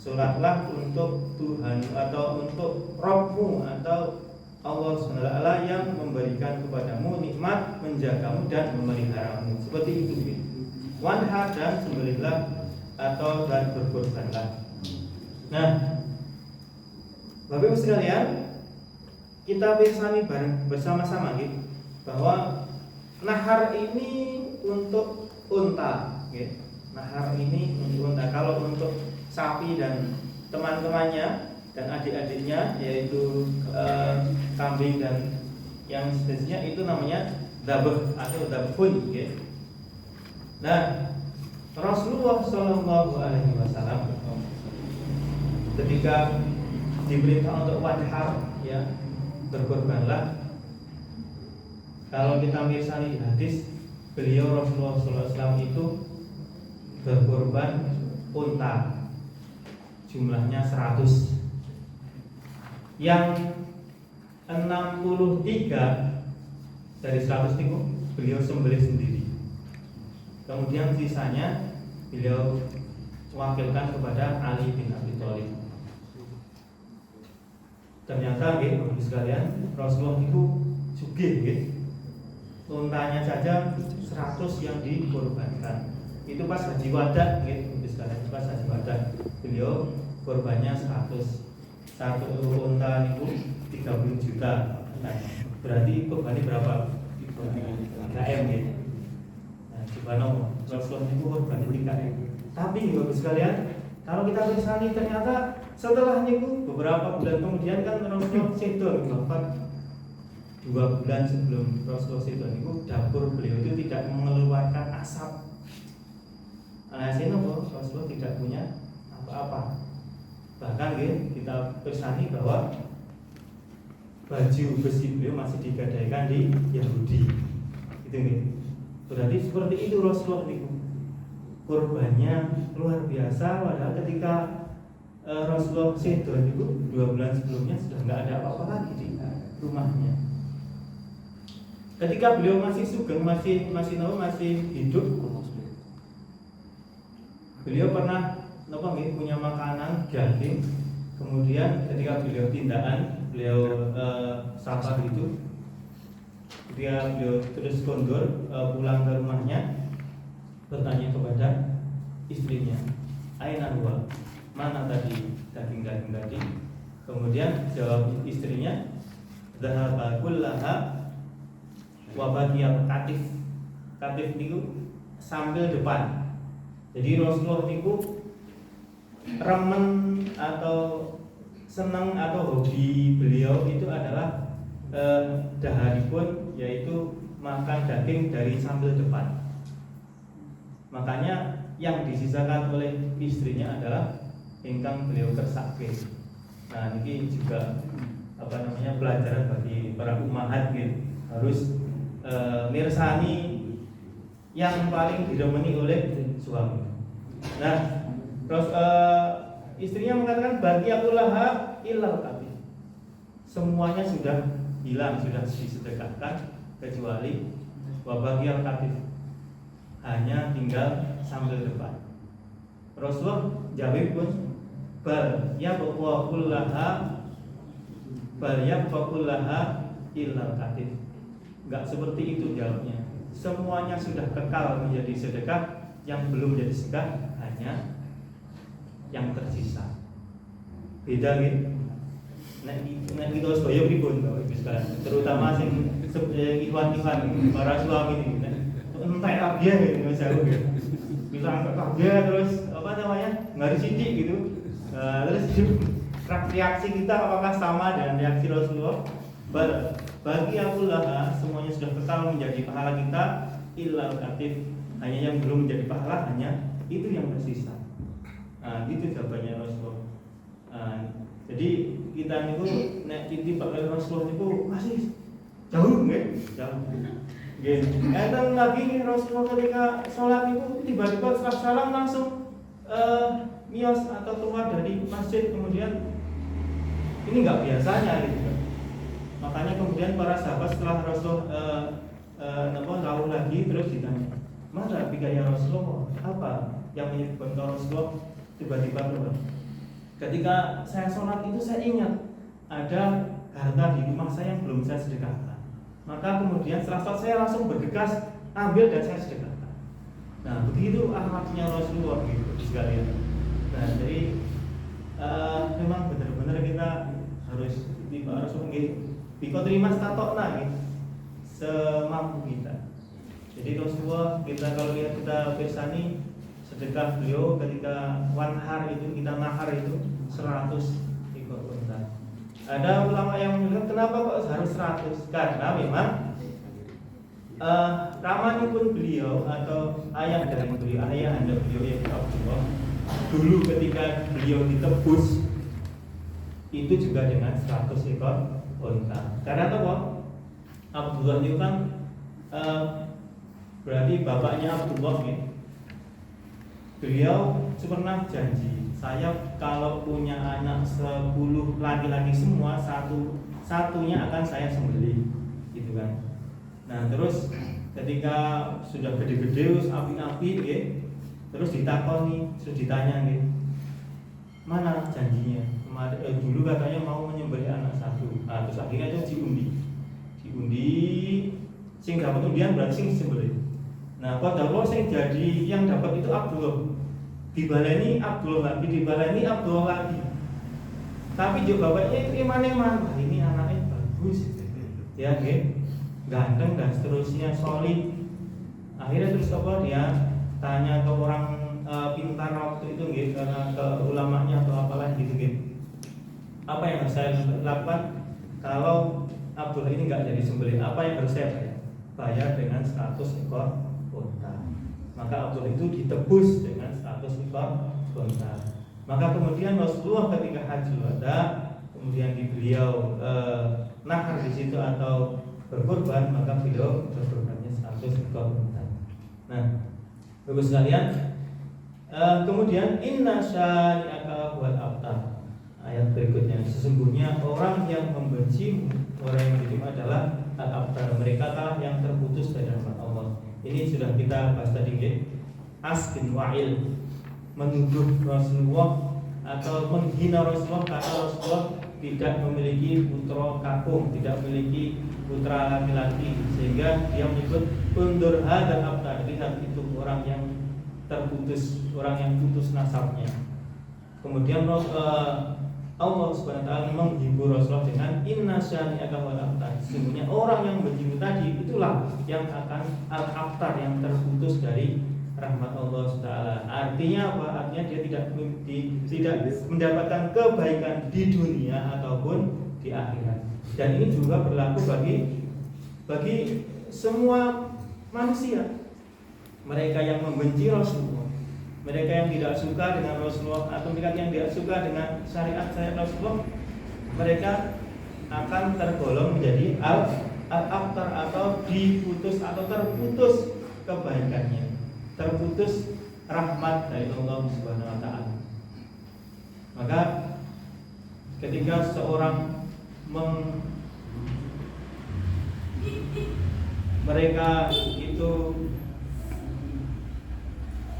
salatlah untuk Tuhan atau untuk Rabbmu atau Allah SWT yang memberikan kepadamu nikmat, menjagamu dan memeliharamu. Seperti itu. Wanhar, dan sembelihlah atau dan berkorbanlah. Nah, Bapak Ibu sekalian, kita bersama bareng bersama-sama gitu, bahwa nahar ini untuk unta, gitu. Nahar ini untuk unta. Kalau untuk sapi dan teman-temannya dan adik-adiknya, yaitu kambing dan yang sejenisnya, itu namanya dabah atau dabhun, gitu. Nah, Rasulullah SAW ketika diberitahu untuk wanhar, ya, berkorbanlah. Kalau kita mirsani di hadis, beliau Rasulullah SAW itu berkorban unta, jumlahnya 100. Yang 63 dari 100 itu beliau sembelih sendiri. Kemudian sisanya beliau wakilkan kepada Ali bin Abi Thalib. Ternyata Bapak sekalian, Rasulullah itu sugih gitu. Untanya saja 100 yang dikorbankan. Itu pas haji wada gitu, Bapak sekalian, pas haji wada. Beliau korbannya 100. Satu unta itu 30 juta. Nah, berarti korbannya berapa? 3M gitu. Nah, subhanallah, Rasulullah itu korbannya 3M. Tapi Bapak sekalian, kalau kita misalnya ternyata setelahnya itu beberapa bulan kemudian kan Rasulullah sedon wafat 2 bulan sebelum Rasulullah sedon itu, dapur beliau itu tidak mengeluarkan asap. Alhasil Rasulullah tidak punya apa-apa. Bahkan kita persani bahwa baju besi beliau masih digadaikan di Yahudi. Itu berarti seperti itu Rasulullah itu. Korbannya luar biasa, padahal ketika Rasulullah sedon itu 2 bulan sebelumnya sudah nggak ada apa-apa lagi di rumahnya. Ketika beliau masih sugeng, masih hidup, beliau pernah punya makanan daging. Kemudian ketika beliau tindakan, beliau safar itu, ketika beliau terus kondur pulang ke rumahnya, bertanya kepada istrinya, aina huwa, mana tadi daging-daging tadi? Kemudian jawab istrinya, dhahaba kullaha wa baqiya katif. Katif itu sambil depan. Jadi Rasulullah itu remen atau senang atau hobi beliau itu adalah daharipun, yaitu makan daging dari sambal depan. Makanya yang disisakan oleh istrinya adalah ingkang beliau kersake. Nah, ini juga pelajaran bagi para ummahat gitu. Harus mirsani yang paling diremeni oleh suami. Nah, terus istrinya mengatakan bagi aku laha illal katif. Semuanya sudah hilang, sudah disedekahkan kecuali wabagi al katif. Hanya tinggal sambal depan. Rasulullah jawab pun bal ya kullaha illal katif. Enggak seperti itu jawabnya. Semuanya sudah kekal menjadi sedekah, yang belum jadi sedekah hanya yang tersisa. Beda gitu. Nek kita sedaya pripun terutama sing ikhwan-ikhwan para suami ini. Entek kabeh gitu misalnya. Bisa angkat kabeh terus enggak disidik gitu. Terus reaksi kita apakah sama dengan reaksi Rasulullah? Bagi aku laha semuanya sudah kekal menjadi pahala kita illal katif, hanya yang belum menjadi pahala hanya itu yang tersisa. Gitu jawabannya Rasulullah. Jadi kita niku nek ditimbang oleh Rasulullah niku masih jauh nggih? Jauh. Nggih. Enten lagi nih Rasulullah ketika sholat itu tiba-tiba setelah salam langsung miyos atau keluar dari masjid, kemudian ini enggak biasanya gitu kan. Makanya kemudian para sahabat setelah Rasulullah lalu lagi terus ditanya, "Mada bika ya Rasulullah? Apa yang menyebabkan Rasulullah tiba-tiba keluar?" Ketika saya sholat itu saya ingat ada harta di rumah saya yang belum saya sedekahkan. Maka kemudian setelah sholat saya langsung bergegas ambil dan saya sedekahkan. Nah, begitu akhlaknya Rasulullah gitu sekalian. Nah, jadi memang benar-benar kita harus Biko terima statokna gitu, semampu kita. Jadi Rasulullah kita kalau lihat kita bersani sedekah beliau ketika wanhar itu kita nahar itu 100 ekor unta. Ada ulama yang mengatakan kenapa kok harus 100? Karena memang ramanipun beliau atau ayah dari beliau, ayah anda beliau yaitu Abdullah, dulu ketika beliau ditebus itu juga dengan 100 ekor unta. Karena apa? Abdullah itu kan berarti bapaknya Abdullah ya. Beliau pernah janji, saya kalau punya anak 10 laki-laki semua, satunya akan saya sembelih, gitu kan. Nah terus ketika sudah gede-gede, api-api, ya, terus ditakoni, terus ditanya, ya, mana janjinya? Dulu katanya mau menyembelih anak satu, terus akhirnya itu diundi, sing dapat undian berarti sing sembelih. Nah, padahal sing jadi yang dapat itu Abdullah. Dibaleni Abdullah lagi. Tapi juga bapaknya itu iman-iman. Wah, ini anaknya bagus. Ya, ganteng dan seterusnya, solid. Akhirnya terus dia tanya ke orang pintar waktu itu karena ke ulamanya atau apalah gitu. Apa yang harus saya lakukan kalau Abdullah ini enggak jadi sembelih? Apa yang harus saya bayar? Bayar dengan 100 ekor unta. Maka Abdullah itu ditebus dengan 100 ekor unta. Maka kemudian Rasulullah ketika haji wada, kemudian beliau nahar di situ atau berkorban, maka beliau berkorbannya 100 ekor unta. Nah, Bapak sekalian, kemudian inna syani'aka huwal abtar. Ayat berikutnya, sesungguhnya orang yang membenci orang yang menjadi adalah al-abtar, mereka lah yang terputus dari rahmat Allah. Ini sudah kita bahas tadi, As bin Wa'il menuduh Rasulullah atau menghina Rasulullah karena Rasulullah tidak memiliki putra kakung, tidak memiliki putra laki-laki, sehingga dia menyebut undur hadal abtar, lihat itu orang yang terputus, orang yang putus nasabnya. Kemudian Allah Subhanahu wa taala menghibur Rasulullah dengan inna syani'aka wal abtar. Sesungguhnya orang yang benci tadi itulah yang akan al-abtar, yang terputus dari rahmat Allah Subhanahu wa taala. Artinya apa? Artinya dia tidak mendapatkan kebaikan di dunia ataupun di akhirat. Dan ini juga berlaku bagi semua manusia. Mereka yang membenci Rasulullah, mereka yang tidak suka dengan Rasulullah, atau mereka yang tidak suka dengan syariat-syariat Rasulullah, mereka akan tergolong menjadi al-abtar, atau diputus atau terputus kebaikannya, terputus rahmat dari Allah Subhanahu wa taala. Maka ketika seorang mereka itu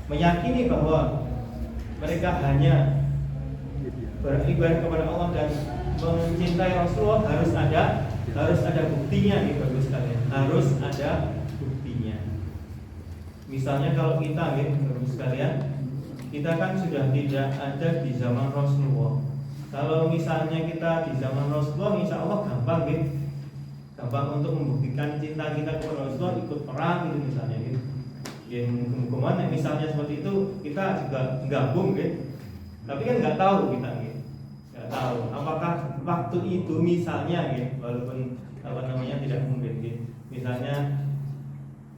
meyakini bahwa mereka hanya beribadah kepada Allah dan mencintai Rasulullah, harus ada buktinya nih bagus sekalian. Harus ada buktinya. Misalnya kalau kita bagus sekalian, kita kan sudah tidak ada di zaman Rasulullah. Kalau misalnya kita di zaman Rasulullah, insya Allah gampang gampang untuk membuktikan cinta kita kepada Rasulullah, ikut perang gitu misalnya yang kemana misalnya seperti itu, kita juga gabung tapi kan nggak tahu kita nggak tahu apakah waktu itu misalnya walaupun tidak mungkin misalnya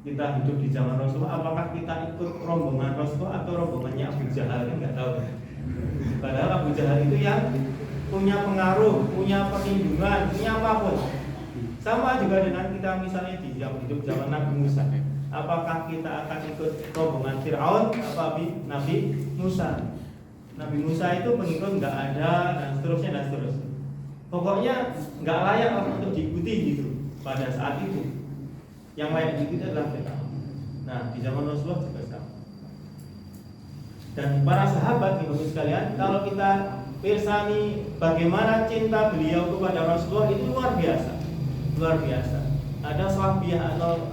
kita hidup di zaman Rasulullah, apakah kita ikut rombongan Rasulullah atau rombongannya Abu Jahal, nggak tahu. Padahal Abu Jahal itu yang punya pengaruh, punya perlindungan, punya apapun. Sama juga dengan kita misalnya di hidup zaman Nabi Musa. Apakah kita akan ikut rombongan Fir'aun atau Nabi Musa? Nabi Musa itu pengikut nggak ada, dan seterusnya. Pokoknya nggak layak untuk diikuti gitu pada saat itu. Yang layak diikuti adalah Fir'aun. Nah, di zaman Rasulullah juga sama. Dan para sahabat ibu sekalian, kalau kita pirsani bagaimana cinta beliau kepada Rasulullah, itu luar biasa. Ada sahabiah atau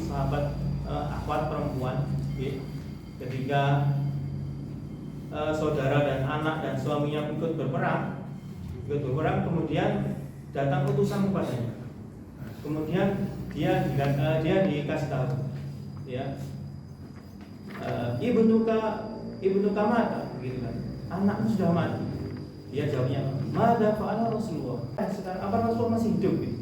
sahabat akhwat perempuan, ketika saudara dan anak dan suaminya ikut berperang, kemudian datang utusan kepadanya. Kemudian dia dikasih tahu, ibnuka mata, gitu kan, anakmu sudah mati. Dia jawabnya, mada fa'ala Rasulullah. Sekarang apa Rasulullah masih hidup? Gitu.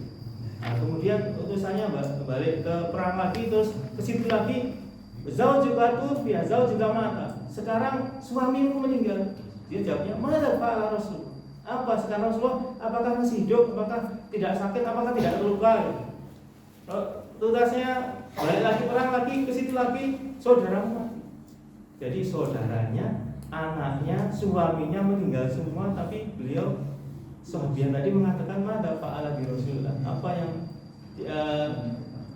Nah, kemudian utusannya balik ke perang lagi, terus ke situ lagi, zaujuka tufiya, zaujuka mata. Sekarang suamimu meninggal. Dia jawabnya, mada fa'ala Rasulullah. Apa sekarang Rasulullah? Apakah masih hidup? Apakah tidak sakit? Apakah tidak terluka? Tugasnya balik lagi perang lagi, ke situ lagi, saudaramu mati. Jadi saudaranya, anaknya, suaminya meninggal semua, tapi beliau sahabiah tadi mengatakan mada fa'ala bi Rasulullah. Apa yang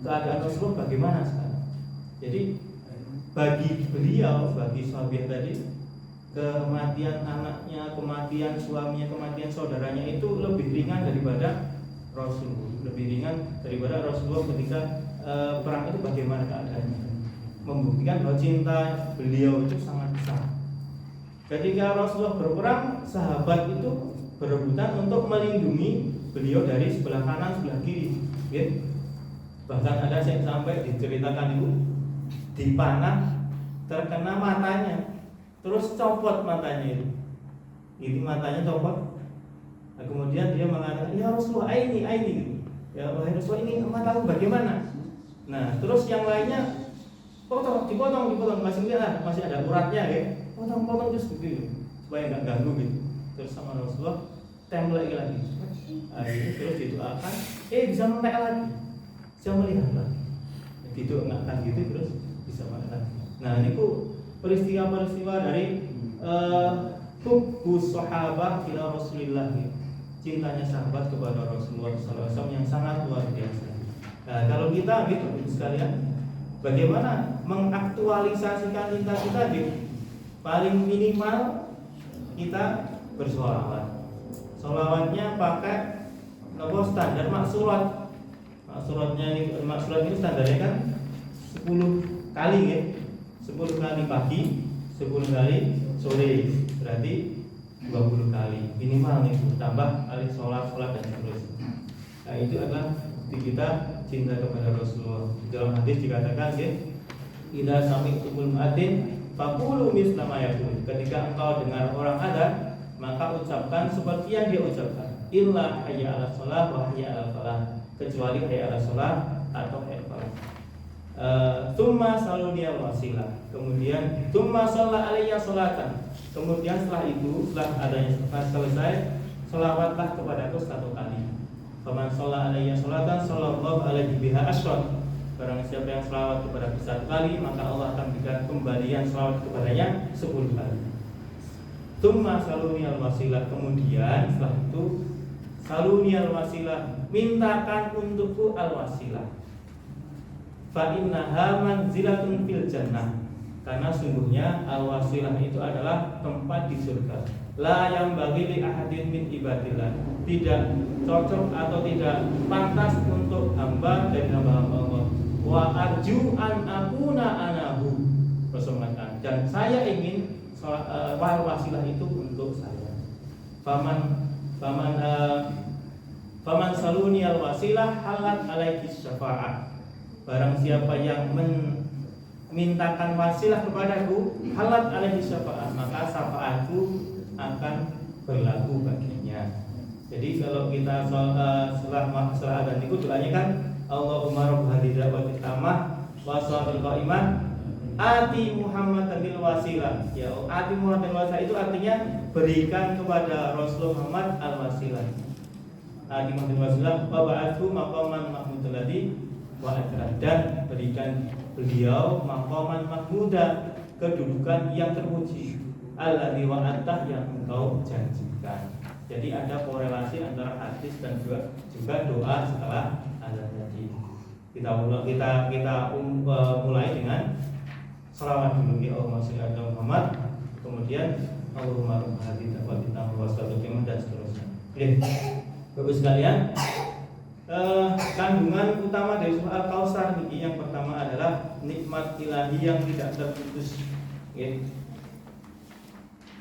keadaan Rasulullah bagaimana sekarang? Jadi bagi beliau, bagi sahabiah tadi, kematian anaknya, kematian suaminya, kematian saudaranya itu lebih ringan daripada Rasulullah, lebih ringan daripada Rasulullah ketika perang itu bagaimana keadaannya. Membuktikan bahwa cinta beliau itu sangat besar. Ketika Rasulullah berperang, sahabat itu berebutan untuk melindungi beliau dari sebelah kanan, sebelah kiri. Bahkan ada yang sampai diceritakan itu dipanah, terkena matanya, terus copot matanya itu. Ini matanya copot. Nah, kemudian dia mengatakan, ya Rasulullah, ini. Ya Rasulullah, ini mataku bagaimana? Nah, terus yang lainnya dipotong, masih ada uratnya potong terus begitu supaya nggak ganggu gitu. Terus sama Rasulullah tempel lagi. Terus didoakan, bisa melek lagi, bisa melihat lagi. Didoakan gitu terus bisa melek lagi. Nah, ini peristiwa-peristiwa dari hubbus sahabah ila Rasulillah, cintanya sahabat kepada Rasulullah SAW yang sangat luar biasa. Nah, kalau kita sekalian, bagaimana mengaktualisasikan cinta kita paling minimal kita bersolawat. Solawatnya pakai standar maksurat. Maksurat itu standarnya kan 10 kali 10 kali pagi, 10 kali sore, berarti 20 kali minimal tambah kali sholat dan seterusnya. Nah, itu adalah bukti kita cinta kepada Rasulullah. Dalam hadis dikatakan, idza sami'tumul mu'adzin faqulu misla ma yaqul. Ketika engkau dengar orang adzan, maka ucapkan seperti yang dia ucapkan. Illa hayya 'alas shalah wa hayya 'alal falah. kecuali hayya 'alas shalah atau hayya 'alal falah. Tsumma saluniyal wasilah. Kemudian tsumma shalla alayya sholatan. Kemudian setelah itu, setelah adanya selesai, sholawatlah kepadaku 1 kali. Faman shalla alayya sholatan sallallahu alaihi biha asyra. Barang siapa yang sholawat kepadaku 1 kali, maka Allah akan berikan kembalian sholawat kepadanya 10 kali. Tsumma saluniyal wasilah. Kemudian setelah itu saluniyal wasilah, mintakan untukku al wasilah. Fa innaha manzilatun fil jannah. Karena sungguhnya al-wasilah itu adalah tempat di surga. La yang bagi li ahadin min ibadillah. Tidak cocok atau tidak pantas untuk hamba dari hamba-hamba Allah. Wa arju an akuna anahu. Rasulullah. Dan saya ingin wasilah itu untuk saya. Faman saluni al-wasilah halat alaihi syafa'ah. Barang siapa yang mintakan wasilah kepadaku, halat alaihi syafa'ah, maka syafaatku akan berlaku baginya. Jadi kalau kita setelah azan itu doanya kan Allahumma rabb hadhihi da'watit tammah wa sholatul qa'imah ati Muhammadan bil wasilah. Ya, ati Muhammadan bil wasilah itu artinya berikan kepada Rasulullah Muhammad al wasilah. Ati Muhammadan bil wasilah wa ba'athu maqaman mahmudul ladzi wa akram, dan berikan beliau maqaman mahmuda, kedudukan yang terpuji, alladzi wa'atah, yang engkau janjikan. Jadi ada korelasi antara hadis dan juga doa setelah azan tadi. Kita mulai dengan salawat dulu ya Allahumma sholli ala Muhammad, kemudian Allahumma rabb hadhihi da'watit tammah wa salatul qiyamah, dan seterusnya. Oke. Bapak sekalian, kandungan utama dari surah Al-Kautsar ini yang pertama adalah nikmat ilahi yang tidak terputus. Oke.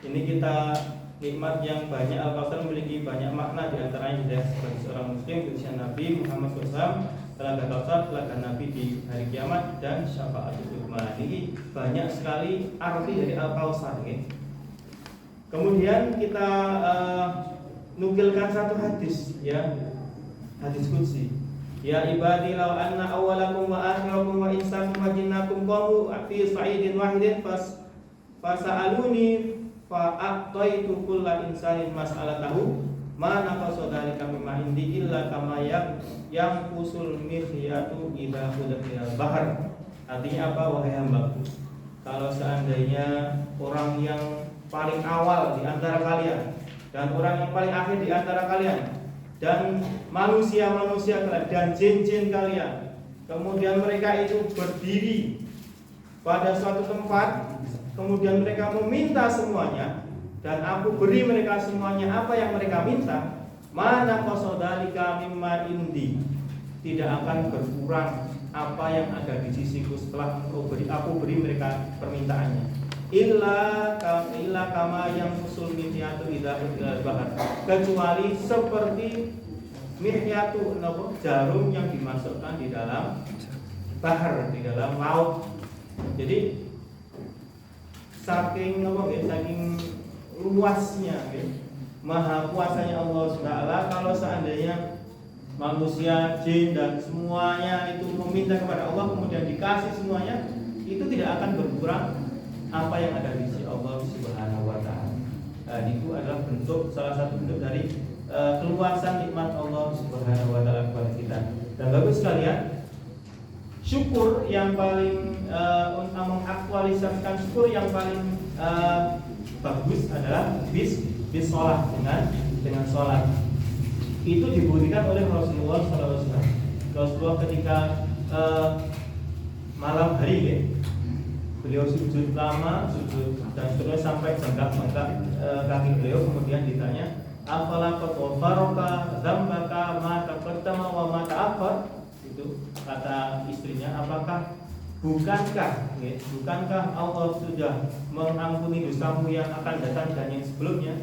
Ini kita nikmat yang banyak. Al-Kautsar memiliki banyak makna, di antaranya hidayah bagi seorang muslim, utusan Nabi Muhammad SAW, telaga Kautsar, telaga Nabi di hari kiamat, dan syafaatul ummah. Ini banyak sekali arti dari Al-Kautsar. Kemudian kita nukilkan satu hadis, ya, hadis qudsi. Ya ibadi law anna awwalakum wa akhirakum wa insakum wa jinnakum qamu fi sa'idin wahidin fasa'aluni fa a'taitu kulla insanin mas'alatahu ma naqasa dzalika mimma indi illa kama yang usul mihyatu idza hudatil bahar. Artinya apa, wahai hambaku, kalau seandainya orang yang paling awal di antara kalian dan orang yang paling akhir di antara kalian dan manusia-manusia kalian dan jin-jin kalian, kemudian mereka itu berdiri pada suatu tempat, kemudian mereka meminta semuanya, dan aku beri mereka semuanya apa yang mereka minta, mana qasodalika mimma indi, tidak akan berkurang apa yang ada di sisiku setelah aku beri mereka permintaannya. Illa kama yang usul mihyatu idza bahar, kecuali seperti mihyatu jarum yang dimasukkan di dalam bahar, di dalam laut. Jadi saking luasnya, maha kuasanya Allah SWT, kalau seandainya manusia, jin, dan semuanya itu meminta kepada Allah kemudian dikasih semuanya, itu tidak akan berkurang apa yang ada di sisi Allah Subhanahu wa taala. Itu adalah salah satu bentuk dari keluasan nikmat Allah Subhanahu wa taala kepada kita. Dan bagus sekalian, syukur yang paling mengaktualisasikan syukur yang paling bagus adalah bis sholat, dengan sholat. Itu dibuktikan oleh Rasulullah SAW. Rasulullah ketika malam hari, ya, beliau sujud lama, dan seterusnya sampai bengkak kaki beliau. Kemudian ditanya, afala qad ghafaraka dzambaka ma taqaddama wa ma ta'akhkhar. Itu kata istrinya, bukankah Allah sudah mengampuni dosamu yang akan datang dan yang sebelumnya?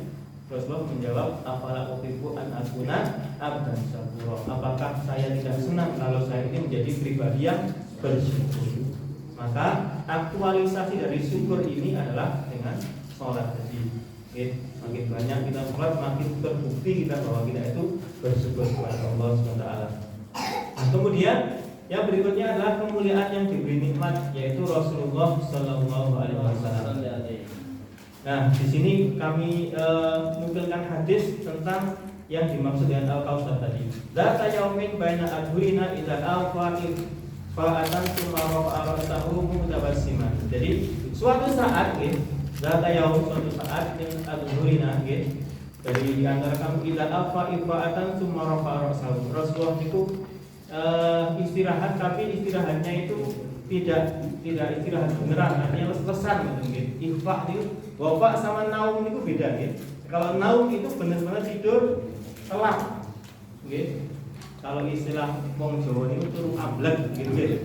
Rasulullah menjawab, afala uhibbu an akuna abdan syakura. Apakah saya tidak senang kalau saya ini menjadi pribadi yang bersyukur? Maka aktualisasi dari syukur ini adalah dengan sholat tadi. Makin banyak kita sholat, makin terbukti kita bahwa kita itu bersyukur kepada Allah SWT. Nah, kemudian yang berikutnya adalah kemuliaan yang diberi nikmat, yaitu Rasulullah Shallallahu Alaihi Wasallam. Nah, di sini kami menukilkan hadis tentang yang dimaksud dengan al-kausar tadi. Zata yaumin baina adhuina idza al-fa'il fa'atan summa ra'sahu mutabassiman. Jadi suatu saat zata yaum, suatu saat yang adhuina dari di antara kami idza al-fa'il fa'atan summa ra'sahu. Rasulullah itu istirahat, tapi istirahatnya itu tidak istirahat beneran, artinya les-lesan gitu. Ikhfa itu, wafa sama naum itu beda gitu. Kalau naum itu benar-benar tidur telak, gitu. Kalau istilah wong Jawa itu turu amblek gitu,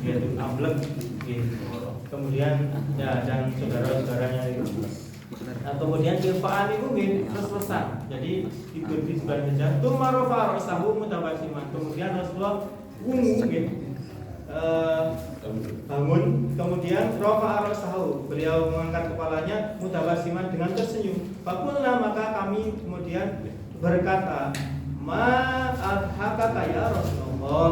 turu amblek gitu. Kemudian ya dan saudara-saudaranya itu. Nah, kemudian irfa'an itu les-lesan. Jadi tidur di sebelah meja. Tumarofa rasahu mutabasiman. Kemudian Rasulullah ungu gitu. Bangun, kemudian rafa'a rasahu, beliau mengangkat kepalanya mutabasiman dengan tersenyum. Fakulna, maka kami kemudian berkata, ma adhakaka ya Rasulullah,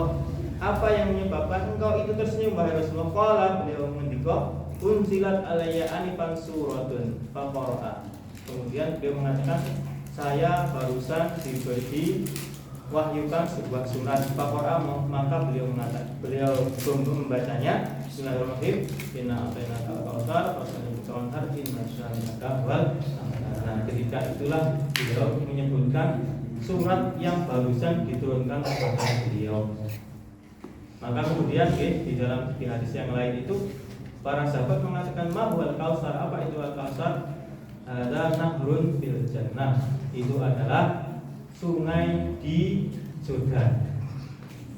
apa yang menyebabkan engkau itu tersenyum wahai Rasulullah? Qala, beliau mengendika, unzilat alayya anifan suratun faqara'a. Kemudian beliau mengatakan, saya barusan diberi wahyukan sebuah surat faqara'a, maka beliau membacanya. Bismillahirrahmanirrahim. Inna a'tainaka al-kautsar fasalli liwanhar inna syani'aka wal abtar. Nah, ketika itulah beliau menyebutkan surat yang barusan diturunkan kepada beliau. Maka kemudian di dalam hadis yang lain itu para sahabat mengatakan mahwal kausar, apa itu al-kausar? Ada nahrun fil jannah, itu adalah sungai di surga.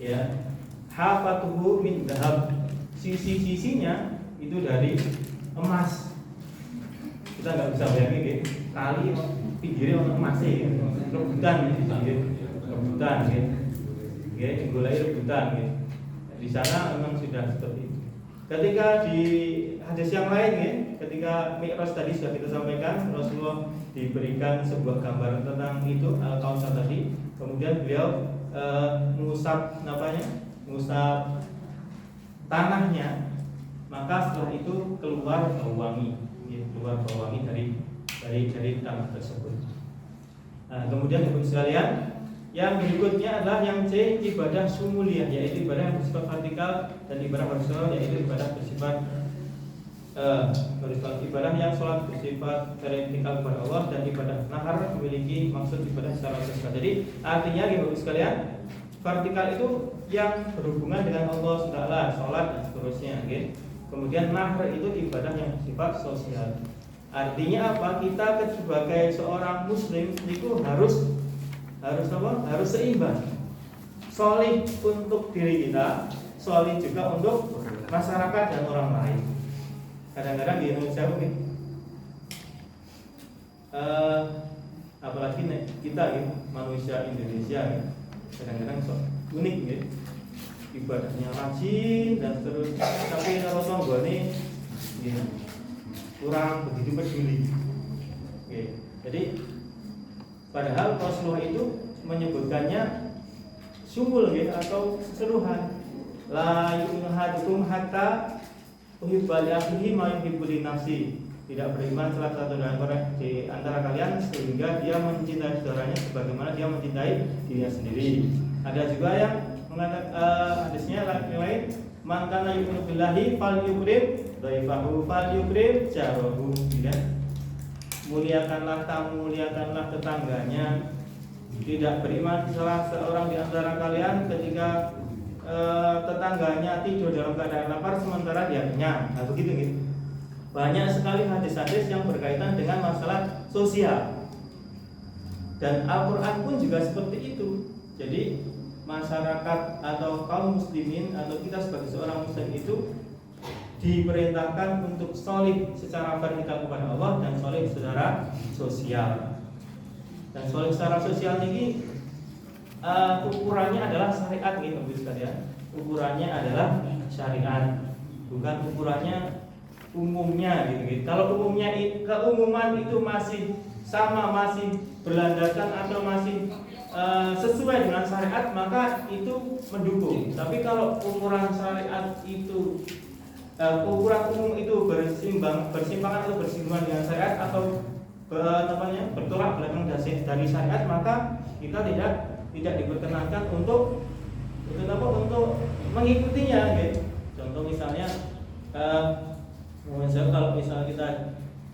Ya, hafatuhu min dhahab, sisi-sisinya itu dari emas. Kita nggak bisa bayangin gitu. Kali pinggirnya untuk emas ya, rebutan gitu, rebutan gitu. Ya, golai rebutan gitu. Di sana memang sudah seperti itu. Ketika di hadis yang lain ya, ketika Mi'raj tadi sudah kita sampaikan, Rasulullah diberikan sebuah gambaran tentang itu al-kausar tadi. Kemudian beliau mengusap tanahnya, maka setelah itu keluar bau wangi, dari tanah tersebut. Nah, kemudian ibu sekalian, yang berikutnya adalah yang C, ibadah sumuliyah, yaitu ibadah yang bersifat vertikal, dan ibadah horizontal, yaitu ibadah bersifat ibadah yang sholat bersifat vertikal kepada Allah, dan ibadah nahar memiliki maksud ibadah secara vertikal. Jadi artinya ibu sekalian, vertikal itu yang berhubungan dengan Allah SWT, sholat dan seterusnya. Kemudian nahar itu ibadah yang bersifat sosial. Artinya apa? Kita sebagai seorang muslim itu harus seimbang. Solih untuk diri kita, solih juga untuk masyarakat dan orang lain. Kadang-kadang di Indonesia mungkin apalagi kita manusia Indonesia kadang-kadang unik ibadahnya rajin dan terus, tapi kalau tonggone kurang begitu peduli. Jadi padahal Rasulullah itu menyebutkannya sumul atau keseluruhan. La yu'minu ahadukum hatta uhibba li akhihi ma yuhibbu li nafsi. Tidak beriman salah satu di antara kalian sehingga dia mencintai saudaranya sebagaimana dia mencintai dirinya sendiri. Ada juga yang mengatakan hadisnya lain, man kana yu'minu billahi falyukrim dhaifahu falyukrim jarahu. Muliakanlah tamu, muliakanlah tetangganya. Tidak beriman salah seorang di antara kalian ketika tetangganya tidur dalam keadaan lapar sementara dia kenyang. Nah, begitu. Banyak sekali hadis-hadis yang berkaitan dengan masalah sosial. Dan Al-Quran pun juga seperti itu. Jadi masyarakat atau kaum muslimin atau kita sebagai seorang muslim itu diperintahkan untuk solih secara vertikal kepada Allah dan solih secara sosial. Dan solih secara sosial ini ukurannya adalah syariat gitu sekalian. Ukurannya adalah syariat, bukan ukurannya umumnya gitu. Kalau keumuman itu masih sama, masih berlandasan atau masih sesuai dengan syariat maka itu mendukung. Tapi kalau ukuran syariat itu ukuran umum itu bersimpangan atau bersinggungan dengan syariat atau bertolak belakang dari syariat, maka kita tidak diperkenankan untuk mengikutinya. Gitu. Contoh misalnya kalau misalnya kita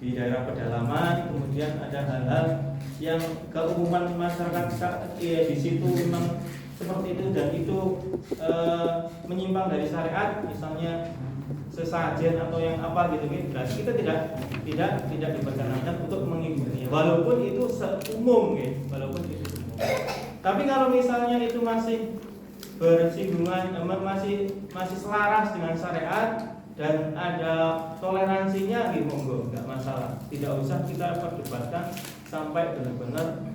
di daerah pedalaman, kemudian ada hal-hal yang keumuman masyarakat di situ memang seperti itu dan itu menyimpang dari syariat, misalnya sesajen atau yang apa gitu, berarti kita tidak diperkenankan untuk mengikutinya, walaupun itu umum, gitu. Walaupun itu umum. Tapi kalau misalnya itu masih bersinggungan, masih selaras dengan syariat dan ada toleransinya, gitu, monggo, nggak masalah. Tidak usah kita perdebatkan sampai benar-benar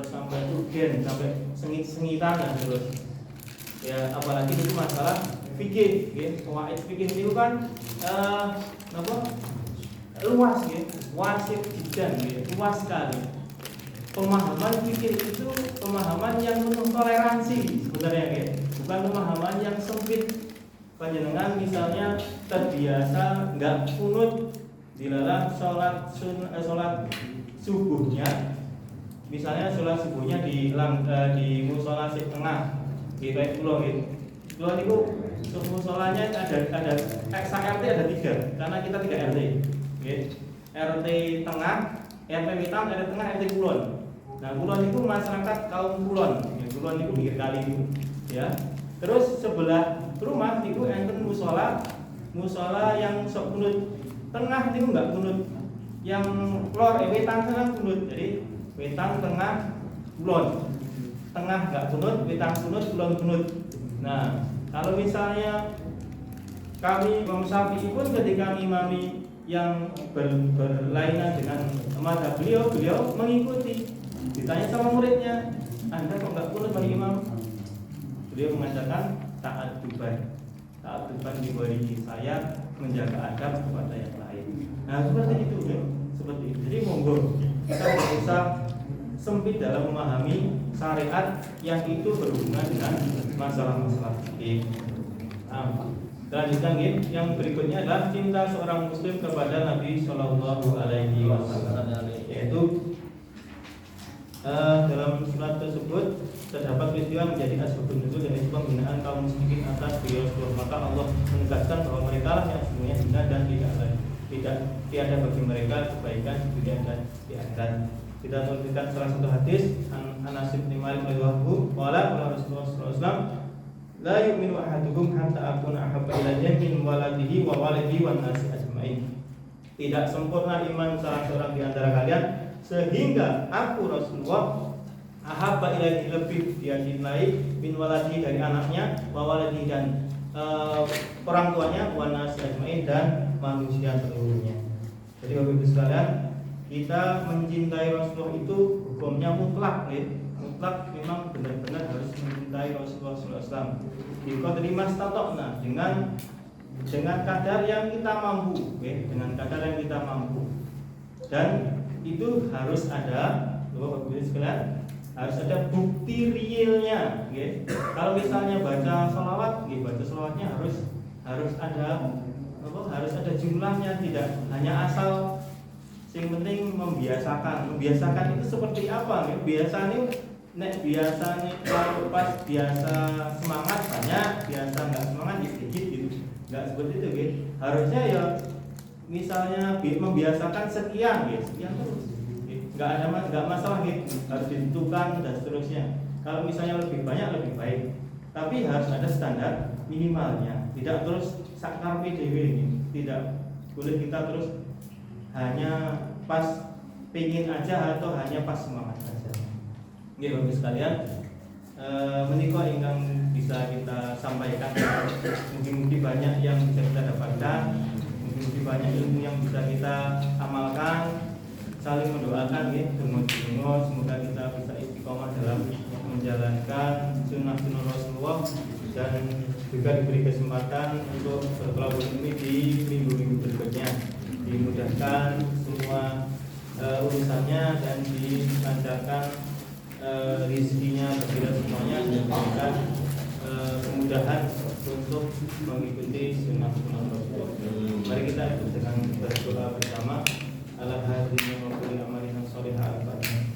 sampai urgen, sampai sengit-sengitan dan terus. Ya, apalagi itu masalah fikih, gitu. Qawaid fikih itu kan luas, gitu. Wasif jidan, gitu. Luas sekali. Pemahaman fikih itu pemahaman yang penuh toleransi sebenarnya, gitu. Bukan pemahaman yang sempit. Panjenengan misalnya terbiasa nggak kunut di dalam sholat subuhnya, misalnya sholat subuhnya di musola tengah, gitu kayak pulau gitu. Pulau itu musolanya ada RT ada 3, karena kita 3 RT, gitu. RT tengah, RT Witan, RT tengah, RT Kulon. Nah, Kulon itu masyarakat kaum Kulon, ya, Kulon itu pinggir kali itu, ya. Terus sebelah rumah itu enten musola yang sok kunut, tengah itu enggak kunut, yang lor wetan sana kunut. Jadi wetan tengah kulon, tengah enggak kunut, wetan kunut, kulon kunut. Nah, kalau misalnya kami Imam Syafi'i pun ketika imami yang berlainan dengan mazhab beliau mengikuti. Ditanya sama muridnya, Anda kok enggak kunut bagi imam? Beliau mengatakan ta'adduban diberi saya menjaga adab kepada yang lain. Nah, seperti itu, ya. Seperti itu. Jadi monggo kita tidak usah sempit dalam memahami syariat yang itu berhubungan dengan masalah-masalah fikih. Lanjutkan, yang berikutnya adalah cinta seorang muslim kepada Nabi Shallallahu Alaihi Wasallam, yaitu dalam surat tersebut terdapat peristiwa menjadi asbabun nuzul, yaitu penghinaan kaum musyrikin atas beliau Rasulullah. Maka Allah menegaskan bahwa mereka lah yang semuanya hina dan tiada bagi mereka kebaikan di dunia dan di akhirat. Kita menuliskan salah satu hadis Anas bin Malik radhiyallahu anhu, Rasulullah sallallahu alaihi wasallam, la yu'minu ahadukum hatta akuna ahabba ilayhi min waladihi wa walidihi wan nasi ajmain. Tidak sempurna iman salah seorang di antara kalian sehingga aku Rasulullah ahabba ilaihi lebih dia cintai min waladi dari anaknya, wa waladi dan orang tuanya, wa nasi ajmain dan manusia seluruhnya. Jadi Bapak Ibu sekalian, kita mencintai Rasulullah itu hukumnya mutlak, mutlak memang benar-benar harus mencintai Rasulullah SAW. Jika terima statokna dengan kadar yang kita mampu, dengan kadar yang kita mampu, dan itu harus ada, Bapak Ibu sekalian, harus ada bukti realnya. Kalau misalnya baca sholawatnya harus ada jumlahnya, tidak hanya asal. Yang penting membiasakan itu seperti apa? Biasanya kalau pas biasa semangat banyak, biasa nggak semangat sedikit gitu, nggak seperti itu, harusnya ya misalnya membiasakan sekian terus, nggak masalah, harus ditentukan dan seterusnya. Kalau misalnya lebih banyak lebih baik, tapi harus ada standar minimalnya, tidak terus sakar PDW, tidak boleh kita terus hanya pas pingin aja atau hanya pas semangat saja. Bapak sekalian, menikah ingkang bisa kita sampaikan, mungkin banyak yang bisa kita dapatkan, mungkin banyak ilmu yang bisa kita amalkan. Saling mendoakan, semoga kita bisa istiqomah dalam menjalankan sunnah-sunnah Rasulullah dan juga diberi kesempatan untuk bertolak ilmi di minggu-minggu berikutnya. Dimudahkan semua urusannya dan dilancarkan rizkinya bagi kita semuanya dan berikan kemudahan untuk mengikuti sunnah-sunnah Rasulullah. Mari kita ikut dengan berdoa bersama. Ala hadirin wa kulli amalin shalihah al-fatihah.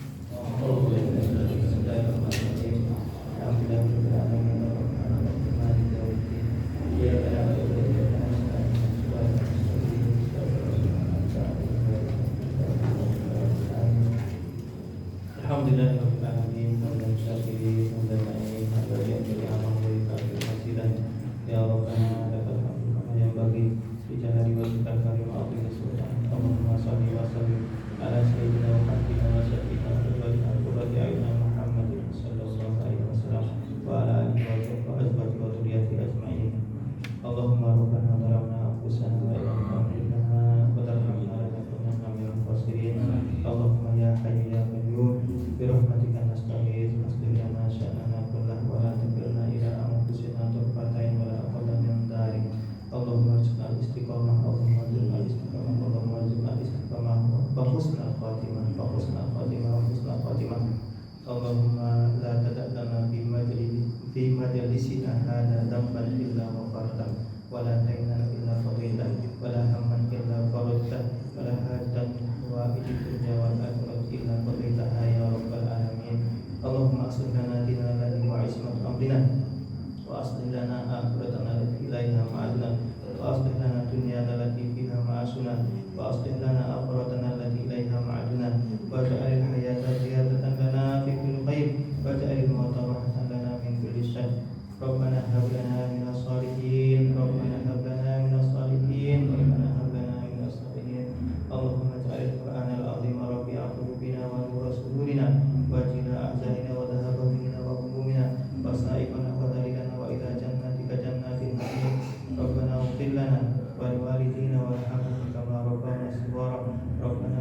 Alhamdulillahirabbil alamin hamdan syakirin hamdan na'im hamdan yaqdir amamul fasilan ya rabbana lakal hamdu kama yanbaghi li jalali wajhikal karim wa 'azimi sultanik. Allahumma shalli wa sallim ala sayyidina wa habibina wa syafiina wa qurrati a'yunina Muhammadin sallallahu alaihi wasallam wa ala alihi wa azwajihi wa dhurriyyatihi ajma'in. Allahumma rabbana zalamna anfusana wa illam taghfir lana wa tarhamna lanakunanna minal khasirin. Allahumma ya hayyu ya qayyum birahmatika nastaghits aslih lana sya'nana kullahu wa la takilna ila anfusina tarfata 'ain wa la aqalla min dhalik. Allahumma arzuqna al-istiqamah, Allahumma arzuqna al-istiqamah, Allahumma arzuqna al-istiqamah wa husnal khatimah, wa husnal khatimah, wa husnal khatimah. Allahumma la tada' lana fi majlisina hadza dhanban illa ghafartah wa la daynan illa qadaytah wa la hamman illa faradtah wa la hajatan wa dunya wal akhirati illa qadaytaha ya rabbal alamin. Allahumma aslih lana dinana alladhi huwa 'ismatu amrina wa aslih lana akhiratana allati ilaiha ma'aduna wa aslih lana dunyana allati fiha ma'asuna wa aslih lana akhiratana allati ilaiha ma'aduna wa ja'alil hayata ziyadatan lana fi kulli khair wa ja'alil mauta rahatan lana min kulli syarr. Rabbana hab lana minas shalihin, Rabbana hab lana minas shalihin, Rabbana hab lana minas shalihin. Allahumma ja'alil Qur'anal 'azima rabi'a qulubina wa nura sudurina wa jila ahzanina wa dhahaba minna wa humumina wa sa'iqana wa dhalikana wa ila jannatika jannatin na'im. Rabbana ighfir lana wa liwalidina warhamhum kama rabbana shighara. Rabbana